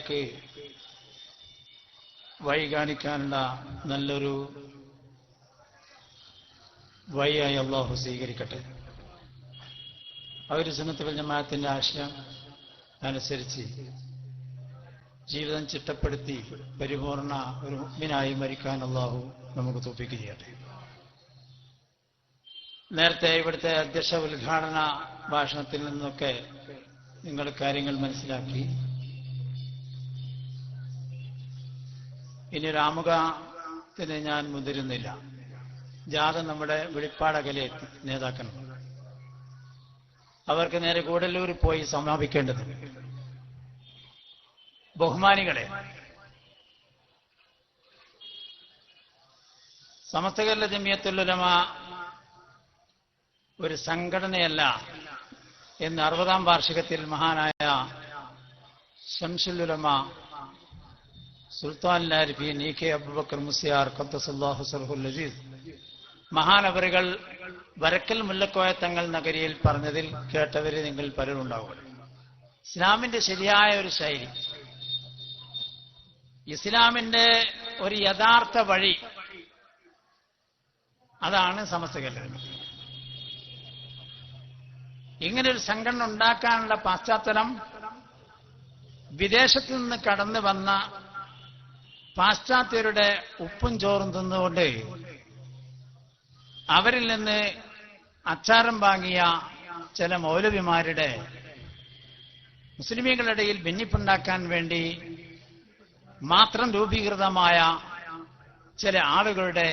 സത്യത്തിലേക്ക് വഴി കാണിക്കാനുള്ള നല്ലൊരു വഴിയായി അള്ളാഹു സ്വീകരിക്കട്ടെ. അവർ സുന്നത്ത് വൽ ജമാഅത്തിന്റെ ആശയം അനുസരിച്ച് ജീവിതം ചിട്ടപ്പെടുത്തി പരിപൂർണ ഒരു മുഅ്മിനായി മരിക്കാൻ അള്ളാഹു നമുക്ക് തൗഫീഖ് ചെയ്യട്ടെ. നേരത്തെ ഇവിടുത്തെ അധ്യക്ഷ ഉദ്ഘാടന ഭാഷണത്തിൽ നിന്നൊക്കെ നിങ്ങൾ കാര്യങ്ങൾ മനസ്സിലാക്കി. ഇനി ആമുഖത്തിന് ഞാൻ മുതിരുന്നില്ല. ജാഥ നമ്മുടെ വെളിപ്പാടകലെത്തി നേതാക്കന്മാർ അവർക്ക് നേരെ കൂടല്ലൂർ പോയി സമാപിക്കേണ്ടതുണ്ട്. ബഹുമാനികളെ, സമസ്ത കേരള ജമിയത്തുൽ ഉലമ ഒരു സംഘടനയല്ല എന്ന് 60-ാം വാർഷികത്തിൽ മഹാനായ ശംസുൽ ഉലമ സുൽത്താൻ ആരിഫീൻ ഇ കെ അബൂബക്കർ മുസ്ലിയാർ ഖദ്ദസല്ലാഹു സർഹുൽ അസീസ് മഹാനവറുകൾ വരക്കൽ മുല്ലക്കോയ തങ്ങൾ നഗരിയിൽ പറഞ്ഞതിൽ കേട്ടവര് നിങ്ങൾ പലരുണ്ടാവും. ഇസ്ലാമിന്റെ ശരിയായ ഒരു ശൈലി, ഇസ്ലാമിന്റെ ഒരു യഥാർത്ഥ വഴി, അതാണ് സമസ്ത കേരള. ഇങ്ങനൊരു സംഘടന ഉണ്ടാക്കാനുള്ള പശ്ചാത്തലം വിദേശത്തു നിന്ന് കടന്നു വന്ന പാശ്ചാത്യരുടെ ഉപ്പും ചോറും തിന്നുകൊണ്ട് അവരിൽ നിന്ന് അച്ചാരം വാങ്ങിയ ചില മൗലവിമാരുടെ മുസ്ലിമീങ്ങളുടെ ഇടയിൽ ഭിന്നിപ്പുണ്ടാക്കാൻ വേണ്ടി മാത്രം രൂപീകൃതമായ ചില ആളുകളുടെ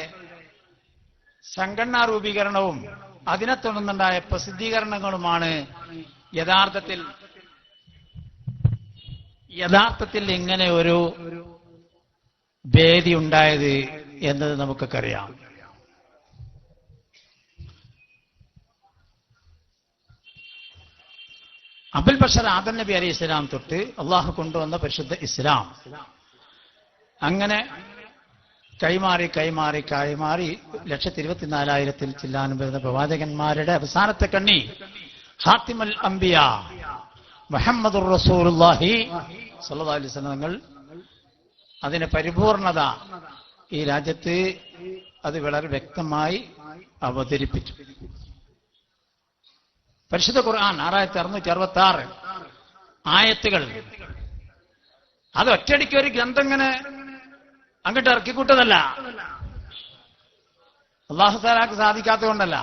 സംഘടനാ രൂപീകരണവും അതിനെ തുടർന്നുണ്ടായ പ്രസിദ്ധീകരണങ്ങളുമാണ് യഥാർത്ഥത്തിൽ ഇങ്ങനെ ഒരു വേദി ഉണ്ടായത് എന്നത് നമുക്കൊക്കെ അറിയാം. അബുൽ ബഷർ ആദം നബി അലൈഹി ഇസ്ലാം തൊട്ട് അള്ളാഹു കൊണ്ടുവന്ന പരിശുദ്ധ ഇസ്ലാം അങ്ങനെ കൈമാറി 1,24,000 ചില്ലാനും വരുന്ന പ്രവാചകന്മാരുടെ അവസാനത്തെ കണ്ണി ഖാത്തിമുൽ അംബിയ മുഹമ്മദുർ റസൂലുള്ളാഹി സ്വല്ലല്ലാഹു അലൈഹി വസല്ലം തങ്ങൾ അതിന്റെ പരിപൂർണത ഈ രാജ്യത്ത് അത് വളരെ വ്യക്തമായി അവതരിപ്പിച്ചു. പരിശുദ്ധ ഖുർആൻ 6666 ആയത്തുകൾ, അത് ഒറ്റയടിക്ക് ഒരു ഗ്രന്ഥം ഇങ്ങനെ അങ്ങോട്ട് ഇറക്കിക്കൂട്ടതല്ല. അല്ലാഹു തആലക്ക് സാധിക്കാത്തത് കൊണ്ടല്ല.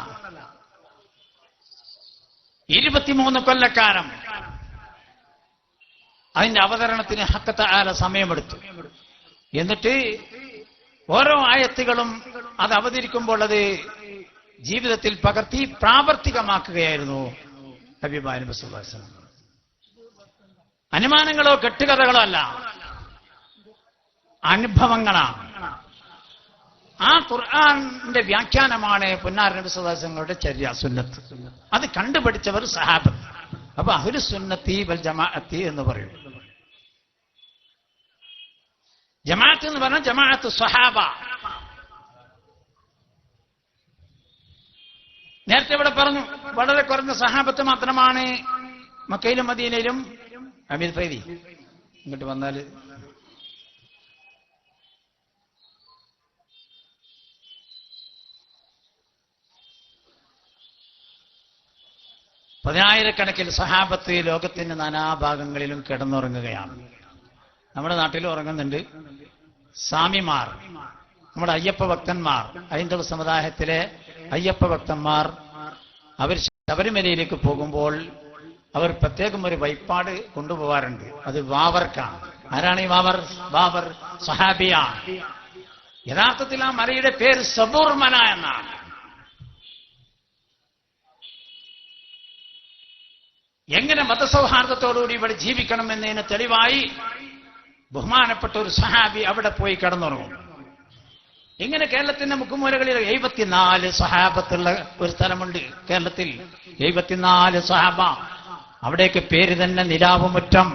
23 കൊല്ലക്കാലം അതിന്റെ അവതരണത്തിന് ഹഖ് തആല സമയമെടുത്തു. എന്നിട്ട് ഓരോ ആയത്തുകളും അത് അവതരിക്കുമ്പോൾ അത് ജീവിതത്തിൽ പകർത്തി പ്രാവർത്തികമാക്കുകയായിരുന്നു ഹബീബായ നബി സല്ലല്ലാഹു അലൈഹി വസല്ലം. അനുമാനങ്ങളോ കെട്ടുകഥകളോ അല്ല, അനുഭവങ്ങളാണ്. ആ ഖുർആന്റെ വ്യാഖ്യാനമാണ് പുന്നാര നബി സല്ലല്ലാഹു അലൈഹി വസല്ലമയുടെ ചര്യ, സുന്നത്ത്. അത് കണ്ടുപിടിച്ചവർ സഹാബത്ത്. അപ്പൊ അഹ്ലു സുന്നത്തി വൽ ജമാഅത്തി എന്ന് പറയും. ജമാഅത്ത് എന്ന് പറഞ്ഞാൽ ജമാഅത്ത് സ്വഹാബ. നേരത്തെ ഇവിടെ പറഞ്ഞു, വളരെ കുറഞ്ഞ സഹാബത്ത് മാത്രമാണ് മക്കയിലും മദീനയിലും. അമീർ ഫൈദി ഇങ്ങോട്ട് വന്നാല് പതിനായിരക്കണക്കിന് സഹാബത്ത് ലോകത്തിന്റെ നാനാഭാഗങ്ങളിലും കിടന്നുറങ്ങുകയാണ്. നമ്മുടെ നാട്ടിലും ഉറങ്ങുന്നുണ്ട്. സ്വാമിമാർ, നമ്മുടെ അയ്യപ്പ ഭക്തന്മാർ, ഹൈന്ദവ സമുദായത്തിലെ അയ്യപ്പ ഭക്തന്മാർ, അവർ ശബരിമലയിലേക്ക് പോകുമ്പോൾ അവർ പ്രത്യേകം ഒരു വഴിപാട് കൊണ്ടുപോകാറുണ്ട്. അത് വാവർക്കാണ്. ആരാണ് ഈ വാവർ? വാവർ സഹാബിയാണ്. യഥാർത്ഥത്തിൽ ആ മലയുടെ പേര് സബൂർമന എന്നാണ്. എങ്ങനെ മതസൗഹാർദ്ദത്തോടുകൂടി ഇവിടെ ജീവിക്കണം എന്നതിന് തെളിവായി ബഹുമാനപ്പെട്ട ഒരു സഹാബി അവിടെ പോയി കിടന്നുറങ്ങും. ഇങ്ങനെ കേരളത്തിന്റെ മുക്കുമൂലകളിൽ 74 സഹാബത്തുള്ള ഒരു സ്ഥലമുണ്ട് കേരളത്തിൽ. 74 സഹാബ. അവിടേക്ക് പേര് തന്നെ നിലാവുമുറ്റം.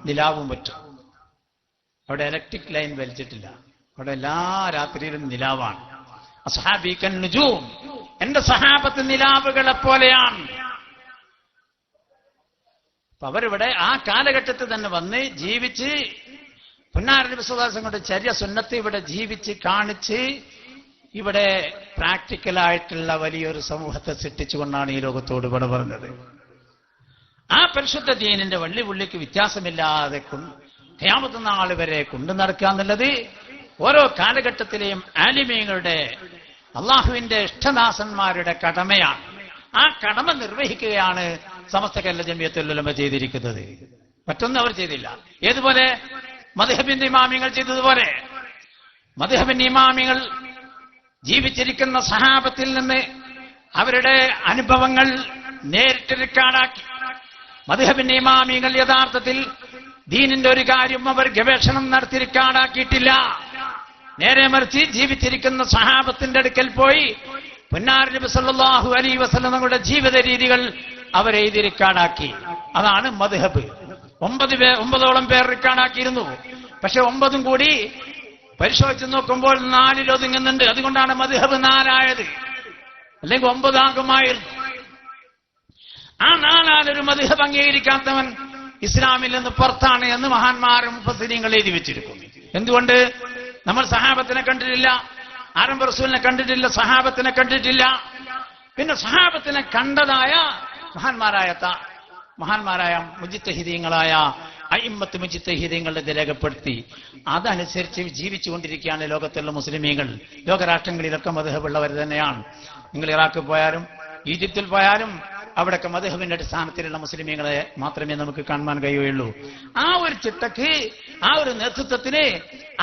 നിലാവുമുറ്റം. അവിടെ ഇലക്ട്രിക് ലൈൻ വലിച്ചിട്ടില്ല. അവിടെ എല്ലാ രാത്രിയിലും നിലാവാണ്. അസ്ഹാബീകൻ നുജൂം, എന്റെ സഹാബത്ത് നിലാവുകളെ പോലെയാണ്. അപ്പൊ അവരിവിടെ ആ കാലഘട്ടത്തിൽ തന്നെ വന്ന് ജീവിച്ച് പുന്നാര നബി സല്ലല്ലാഹു അലൈഹി വസല്ലം കൊണ്ട് ചര്യ സുന്നത്ത് ഇവിടെ ജീവിച്ച് കാണിച്ച് ഇവിടെ പ്രാക്ടിക്കലായിട്ടുള്ള വലിയൊരു സമൂഹത്തെ സൃഷ്ടിച്ചുകൊണ്ടാണ് ഈ ലോകത്തോട് ഇവിടെ പറഞ്ഞത്. ആ പരിശുദ്ധ ദീനിന്റെ വള്ളിപുള്ളിക്ക് വ്യത്യാസമില്ലാതെ ഖിയാമത്ത് നാൾ വരെ കൊണ്ടു നടക്കുക എന്നുള്ളത് ഓരോ കാലഘട്ടത്തിലെയും ആലിമീങ്ങളുടെ അള്ളാഹുവിന്റെ ഇഷ്ടദാസന്മാരുടെ കടമയാണ്. ആ കടമ നിർവഹിക്കുകയാണ് സമസ്ത കേരള ജമിയത്തുൽ ഉലമ ചെയ്തിരിക്കുന്നത്. മറ്റൊന്നും അവർ ചെയ്തില്ല. ഏതുപോലെ മദ്ഹബിന്റെ ഇമാമിങ്ങൾ ചെയ്തതുപോലെ മദ്ഹബിന്റെ ഇമാമിങ്ങൾ ജീവിച്ചിരിക്കുന്ന സഹാബത്തിൽ നിന്ന് അവരുടെ അനുഭവങ്ങൾ നേരിട്ട് റെക്കോർഡാക്കി. മദ്ഹബിന്റെ ഇമാമികൾ യഥാർത്ഥത്തിൽ ദീനിന്റെ ഒരു കാര്യം അവർ ഗവേഷണം നടത്തി റെക്കോർഡാക്കിയിട്ടില്ല. നേരെ മറിച്ച് ജീവിച്ചിരിക്കുന്ന സഹാബത്തിന്റെ അടുക്കൽ പോയി പുന്നാര നബി സല്ലല്ലാഹു അലൈഹി വസല്ലം തങ്ങളുടെ ജീവിത രീതികൾ അവരെഴുതി റെക്കോർഡാക്കി. അതാണ് മദ്ഹബ്. 9 പേർ റെക്കോർഡാക്കിയിരുന്നു. പക്ഷെ 9 കൂടി പരിശോധിച്ച് നോക്കുമ്പോൾ 4 ഒതുങ്ങുന്നുണ്ട്. അതുകൊണ്ടാണ് മദ്ഹബ് 4 അല്ലെങ്കിൽ 9 ആകുമായിരുന്നു. ആ 4 മദ്ഹബ് അംഗീകരിക്കാത്തവൻ ഇസ്ലാമിൽ നിന്ന് പുറത്താണ് എന്ന് മഹാന്മാരും മുഫസ്സിരീങ്ങൾ എഴുതി വെച്ചിരിക്കുന്നു. എന്തുകൊണ്ട്? നമ്മൾ സഹാബത്തിനെ കണ്ടിട്ടില്ല, ആരംഭ റസൂലിനെ കണ്ടിട്ടില്ല, സഹാബത്തിനെ കണ്ടിട്ടില്ല. പിന്നെ സഹാബത്തിനെ കണ്ടതായ മഹാന്മാരായ മുജിത്തഹിദീങ്ങളായ അയിമ്മത്ത് മുജിത്തഹിദീങ്ങളുടെ രേഖപ്പെടുത്തി അതനുസരിച്ച് ജീവിച്ചുകൊണ്ടിരിക്കുകയാണ് ലോകത്തുള്ള മുസ്ലിമീങ്ങൾ. ലോകരാഷ്ട്രങ്ങളിലൊക്കെ മദ്ഹബുള്ളവർ തന്നെയാണ്. നിങ്ങൾ ഇറാഖിൽ പോയാലും ഈജിപ്തിൽ പോയാലും അവിടെയൊക്കെ മദ്ഹബിന്റെ അടിസ്ഥാനത്തിലുള്ള മുസ്ലിമീങ്ങളെ മാത്രമേ നമുക്ക് കാണാൻ കഴിയുകയുള്ളൂ. ആ ഒരു ചിട്ടക്ക്, ആ ഒരു നേതൃത്വത്തിന്,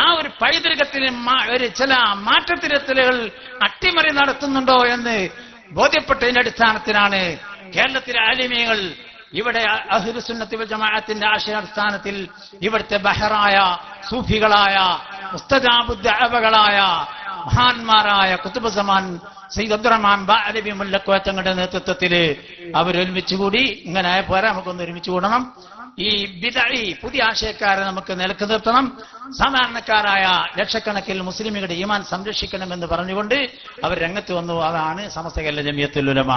ആ ഒരു പൈതൃകത്തിന് ഒരു ചില മാറ്റത്തിരുത്തലുകൾ അട്ടിമറി നടത്തുന്നുണ്ടോ എന്ന് ബോധ്യപ്പെട്ടതിന്റെ അടിസ്ഥാനത്തിലാണ് കേരളത്തിലെ ആലിമീങ്ങൾ ഇവിടെ അഹ്ലുസുന്നത്തി വൽ ജമാഅത്തിന്റെ ആശയാടിസ്ഥാനത്തിൽ ഇവിടുത്തെ ബഹറായ സൂഫികളായ മുസ്തജാബുദ്ദഅവകളായ മഹാന്മാരായ കുതുബ് സമാൻ സയ്യിദ് അബ്ദുറഹ്മാൻ ബഅലവി മുല്ലക്കോയ തങ്ങളുടെ നേതൃത്വത്തിൽ അവരൊരുമിച്ചുകൂടി ഇങ്ങനെ പോരാ, നമുക്കൊന്ന് ഒരുമിച്ച് കൂടണം. ഈ ബിദ്അഈ പുതിയ ആശയക്കാരെ നമുക്ക് നിലക്ക് നിർത്തണം. സാധാരണക്കാരായ ലക്ഷക്കണക്കിൽ മുസ്ലിമുകളുടെ ഈമാൻ സംരക്ഷിക്കണമെന്ന് പറഞ്ഞുകൊണ്ട് അവർ രംഗത്ത് വന്നു. അതാണ് സമസ്ത കേരള ജമിയത്തുൽ ഉലമ.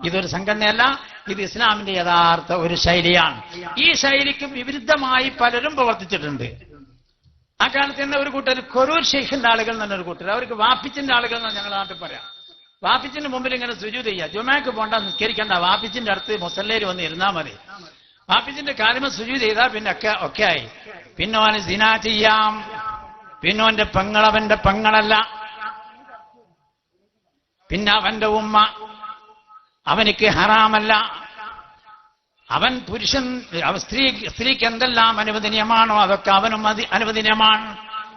ഇതൊരു സംഘടനയല്ല, ഇത് ഇസ്ലാമിന്റെ യഥാർത്ഥ ഒരു ശൈലിയാണ്. ഈ ശൈലിക്ക് വിരുദ്ധമായി പലരും പ്രവർത്തിച്ചിട്ടുണ്ട്. ആ കാലത്ത് തന്നെ ഒരു കൂട്ടർ കൊരൂർ ഷെയ്ഖിന്റെ ആളുകൾ എന്നൊരു കൂട്ടർ, അവർക്ക് വാപ്പിച്ചിന്റെ ആളുകൾ എന്നാണ് ഞങ്ങൾ നാട്ടിൽ പറയാം. വാപ്പിച്ചിന്റെ മുമ്പിൽ ഇങ്ങനെ സുജൂദ് ചെയ്യുക, ജുമാക്ക് പോണ്ട, നിസ്കരിക്കണ്ട, വാപ്പിച്ചിന്റെ അടുത്ത് മുസല്ലേര് വന്ന് ഇരുന്നാൽ മതി. വാപ്പിച്ചിന്റെ കാര്യം സുജൂദ് ചെയ്താൽ പിന്നെ ഒക്കെ ആയി. പിന്നെ അവന് സിനാ ചെയ്യാം, പിന്നെ അവന്റെ പെങ്ങളവന്റെ പെങ്ങളല്ല, പിന്നെ അവന്റെ ഉമ്മ അവനിക്ക് ഹറാമല്ല. അവൻ പുരുഷൻ, സ്ത്രീക്ക് എന്തെല്ലാം അനുവദനീയമാണോ അതൊക്കെ അവനും അനുവദനീയമാണ്.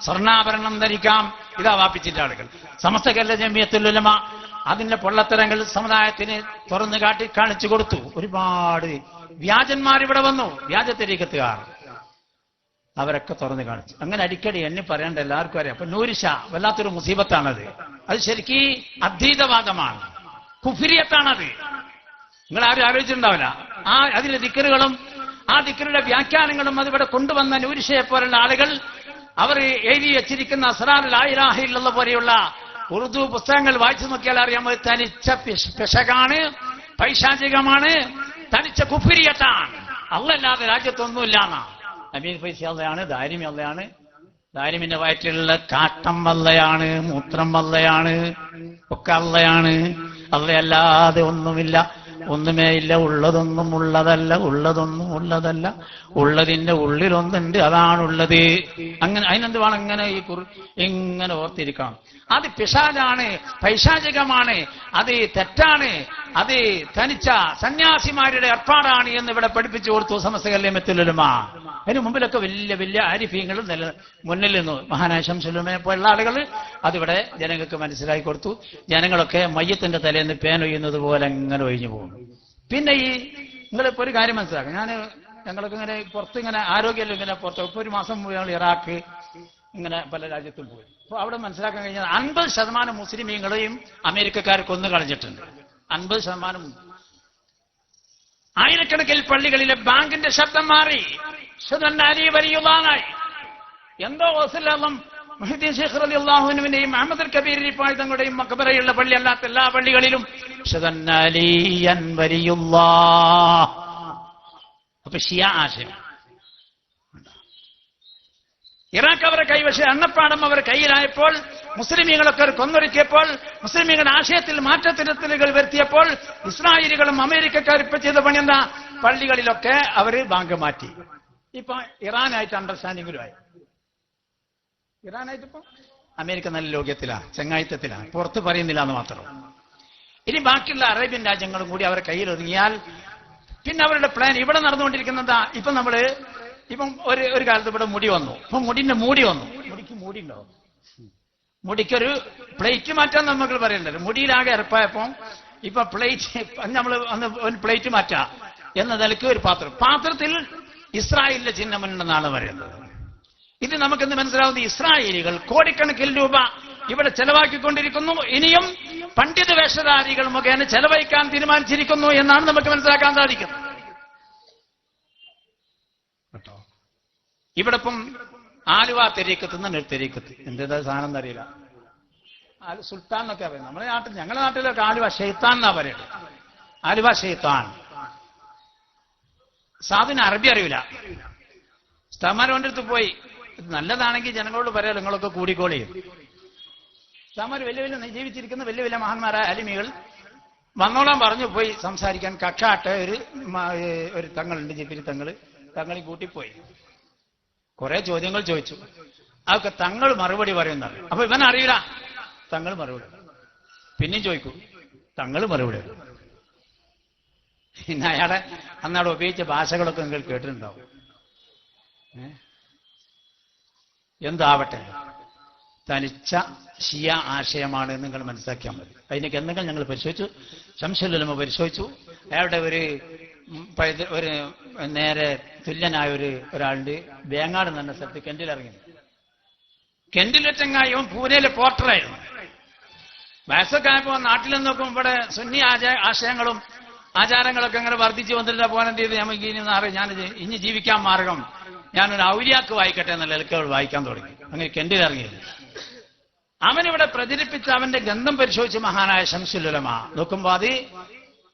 സ്വർണ്ണാഭരണം ധരിക്കാം. ഇതാ വാപ്പിച്ചിന്റെ ആളുകൾ. സമസ്ത കേരള ജമിയത്തുൽ ഉലമ അതിന്റെ പൊള്ളത്തരങ്ങൾ സമുദായത്തിന് തുറന്നു കാണിച്ചു കൊടുത്തു. ഒരുപാട് വ്യാജന്മാർ ഇവിടെ വന്നു, വ്യാജ തരീഖത്തുകാർ, അവരൊക്കെ തുറന്നു കാണിച്ചു. അങ്ങനെ അടിക്കടി എന്നെ പറയേണ്ട എല്ലാവർക്കും അറിയാം. അപ്പൊ നൂരിഷ വല്ലാത്തൊരു മുസീബത്താണത്. അത് ശരിക്കും അദ്വൈതവാദമാണ്, കുഫ്രിയത്താണത്. നിങ്ങൾ ആരും ആലോചിച്ചിട്ടുണ്ടാവില്ല. അതിലെ ദിക്റുകളും ആ ദിക്റുടെ വ്യാഖ്യാനങ്ങളും അതിവിടെ കൊണ്ടുവന്ന നൂരിഷയെ പോലുള്ള ആളുകൾ അവർ എഴുതി വെച്ചിരിക്കുന്ന അസ്റാറുൽ ലാ ഇലാഹ ഇല്ലല്ലാഹ് പോലെയുള്ള ഉറുദു പുസ്തകങ്ങൾ വായിച്ചു നോക്കിയാൽ അറിയാം, അത് തനിച്ച പിശകാണ്, പൈശാചികമാണ്, തനിച്ച കുഫ്രിയത്താണ്. അല്ലാതെ രാജ്യത്തൊന്നുമില്ല എന്നാ. നബീൽ ഫൈസി അള്ളയാണ്, ദാരിമി അള്ളയാണ്, ദാരിമിന്റെ വയറ്റിലുള്ള കാട്ടം അള്ളയാണ്, മൂത്രം അള്ളയാണ്, ഒക്കെ അള്ളയാണ്. അള്ളയല്ലാതെ ഒന്നുമില്ല, ഒന്നുമേ ഇല്ല. ഉള്ളതൊന്നും ഉള്ളതല്ല, ഉള്ളതൊന്നും ഉള്ളതല്ല, ഉള്ളതിന്റെ ഉള്ളിലൊന്നുണ്ട്, അതാണുള്ളത്. അങ്ങനെ അതിനെന്ത് വേണം? ഇങ്ങനെ ഓർത്തിരിക്കണം. അത് പിശാചാണ്, പൈശാചികമാണ്, അത് തെറ്റാണ്, അത് തനിച്ച സന്യാസിമാരുടെ ഏർപ്പാടാണ് എന്ന് ഇവിടെ പഠിപ്പിച്ചു കൊടുത്തു സമസ്ത കേരള ജമിയത്തുൽ ഉലമ. അതിന് മുമ്പിലൊക്കെ വലിയ വലിയ ആരിഫീങ്ങളും മുന്നിൽ നിന്നു. മഹാനായ ശംസുൽ ഉലമയെ പോലുള്ള ആളുകൾ അതിവിടെ ജനങ്ങൾക്ക് മനസ്സിലാക്കി കൊടുത്തു. ജനങ്ങളൊക്കെ മയ്യത്തിന്റെ തലേന്ന് പേനൊയ്യുന്നത് പോലെ അങ്ങനെ ഒഴിഞ്ഞു പോകും. പിന്നെ നിങ്ങളിപ്പോ ഒരു കാര്യം മനസ്സിലാക്കാം. ഞങ്ങളൊക്കെ ഇങ്ങനെ പുറത്ത് ഇങ്ങനെ ആരോഗ്യമല്ലോ ഇങ്ങനെ പുറത്ത് ഇപ്പൊ ഒരു മാസം മുമ്പ് ഞങ്ങൾ ഇറാഖ് ഇങ്ങനെ പല രാജ്യത്തും പോയി. അപ്പൊ അവിടെ മനസ്സിലാക്കാൻ കഴിഞ്ഞാൽ 50% മുസ്ലിമീങ്ങളെയും അമേരിക്കക്കാർ കൊന്നു കളഞ്ഞിട്ടുണ്ട്. 50%. ആയിരക്കണക്കിൽ പള്ളികളിലെ ബാങ്കിന്റെ ശബ്ദം മാറി, വലിയുള്ളാനായി. എന്തോ വസല്ലം മുഹ്യിദ്ദീൻ ശൈഖ് റളിയല്ലാഹു അൻഹുവിന്റെയും അഹ്മദുൽ കബീർ റിഫായി തങ്ങളുടെയും മഖബറയുള്ള പള്ളി അല്ലാത്ത എല്ലാ പള്ളികളിലും അലിയൻ വലിയുള്ളാഹ്. അപ്പൊ ഷിയ ആശയം. ഇറാഖ് അവരെ കൈവശം എണ്ണപ്പാടം അവർ കയ്യിലായപ്പോൾ, മുസ്ലിമീങ്ങളൊക്കെ കൊന്നൊരുക്കിയപ്പോൾ, മുസ്ലിമീങ്ങളുടെ ആശയത്തിൽ മാറ്റത്തിരുത്തലുകൾ വരുത്തിയപ്പോൾ ഇസ്രായേലുകളും അമേരിക്കക്കാർ ഇപ്പൊ ചെയ്ത പണി എന്താ? പള്ളികളിലൊക്കെ അവര് ബാങ്ക് മാറ്റി. ഇപ്പൊ ഇറാനായിട്ട് അണ്ടർസ്റ്റാൻഡിങ്ങിലുമായി. ഇറാനായിട്ടിപ്പോ അമേരിക്ക നല്ല ലോക്യത്തിലാണ്, ചങ്ങായിത്തത്തിലാണ്, പുറത്ത് പറയുന്നില്ല എന്ന് മാത്രം. ഇനി ബാക്കിയുള്ള അറേബ്യൻ രാജ്യങ്ങളും കൂടി അവരെ കയ്യിൽ ഒതുങ്ങിയാൽ പിന്നെ അവരുടെ പ്ലാൻ ഇവിടെ നടന്നുകൊണ്ടിരിക്കുന്നതാ. ഇപ്പൊ നമ്മള് ഇപ്പം ഒരു കാലത്ത് ഇവിടെ മുടി വന്നു, ഇപ്പൊ മുടിന്റെ മൂടി വന്നു. മുടിക്ക് മൂടി ഉണ്ടാവും, മുടിക്കൊരു പ്ലേറ്റ് മാറ്റാൻ നമുക്ക് പറയണ്ടല്ലോ. മുടിയിലാകെ ഇറപ്പായപ്പോ ഇപ്പൊ പ്ലേറ്റ് നമ്മൾ ഒരു പ്ലേറ്റ് മാറ്റാം എന്ന നിലയ്ക്ക് ഒരു പാത്രത്തിൽ ഇസ്രായേലിന്റെ ചിഹ്നമുണ്ടെന്നാണ് പറയുന്നത്. ഇത് നമുക്കെന്ന് മനസ്സിലാവുന്നത് ഇസ്രായേലികൾ കോടിക്കണക്കിന് രൂപ ഇവിടെ ചെലവാക്കിക്കൊണ്ടിരിക്കുന്നു, ഇനിയും പണ്ഡിത വേഷധാരികൾ മുഖേന ചെലവഴിക്കാൻ തീരുമാനിച്ചിരിക്കുന്നു എന്നാണ് നമുക്ക് മനസ്സിലാക്കാൻ സാധിക്കുന്നത്. കേട്ടോ, ഇവിടെ ഇപ്പം ആലുവ തെരീക്കത്ത് നിന്ന് തെരീക്കത്ത് എന്തേതാ സാധനം എന്നറിയില്ല, സുൽത്താൻ എന്നൊക്കെ പറയും. നമ്മുടെ നാട്ടിൽ, ഞങ്ങളുടെ നാട്ടിലൊക്കെ ആലുവ ഷെയ്ത്താൻ എന്നാ പറയുന്നത്. ആലുവ ഷെയ്ത്താൻ. സാധുവിന് അറബി അറിയില്ല. ഉസ്താദ്മാരുടെ അടുത്ത് പോയി, ഇത് നല്ലതാണെങ്കിൽ ജനങ്ങളോട് പറയാം, നിങ്ങളൊക്കെ കൂടിക്കോളി. ഉസ്താദ്മാർ വലിയ വലിയ ജീവിച്ചിരിക്കുന്ന വലിയ വലിയ മഹാന്മാരായ അലിമികൾ വന്നോളാൻ പറഞ്ഞു. പോയി സംസാരിക്കാൻ കക്ഷാട്ട് ഒരു തങ്ങളുണ്ട്, ജിബിരി തങ്ങളി കൂട്ടിപ്പോയി. കുറെ ചോദ്യങ്ങൾ ചോദിച്ചു. അതൊക്കെ തങ്ങൾ മറുപടി പറയുന്നത്. അപ്പൊ ഇവൻ അറിയില്ല, തങ്ങൾ മറുപടി. പിന്നെയും ചോദിക്കൂ, തങ്ങൾ മറുപടി. പിന്നെ അയാളെ അന്നവിടെ ഉപയോഗിച്ച ഭാഷകളൊക്കെ നിങ്ങൾ കേട്ടിട്ടുണ്ടാവും. എന്താവട്ടെ, തനിച്ച ഷിയ ആശയമാണ് നിങ്ങൾ മനസ്സിലാക്കിയാൽ മതി. അതിനൊക്കെ എന്തെങ്കിലും ഞങ്ങൾ പരിശോധിച്ചു, ശംസുൽ ഉലമ പരിശോധിച്ചു. അയാളുടെ ഒരു നേരെ തുല്യനായ ഒരാളുടെ വേങ്ങാട് എന്ന സ്ഥലത്ത് കെന്റിലിറങ്ങി. കെന്റിലെ ചങ്ങായും പൂനെയിലെ പോർട്ടറായിരുന്നു. വയസ്സൊക്കെ ആയപ്പോൾ നാട്ടിൽ നോക്കുമ്പോൾ ഇവിടെ സുന്നി ആശയങ്ങളും ആചാരങ്ങളൊക്കെ അങ്ങനെ വർദ്ധിച്ചു വന്നിട്ട് പോകാനെന്ത് ചെയ്ത് നമുക്ക് ഞാൻ ഇനി ജീവിക്കാൻ മാർഗം ഞാനൊരു ഔലിയാക്ക് വായിക്കട്ടെ എന്നുള്ള നിലയ്ക്ക് വായിക്കാൻ തുടങ്ങി. അങ്ങനെ കെന്റിലിറങ്ങിയത്. അവനിവിടെ പ്രചരിപ്പിച്ച അവന്റെ ഗന്ധം പരിശോധിച്ച് മഹാനായ ശംസുൽ ഉലമ നോക്കുമ്പോൾ അത്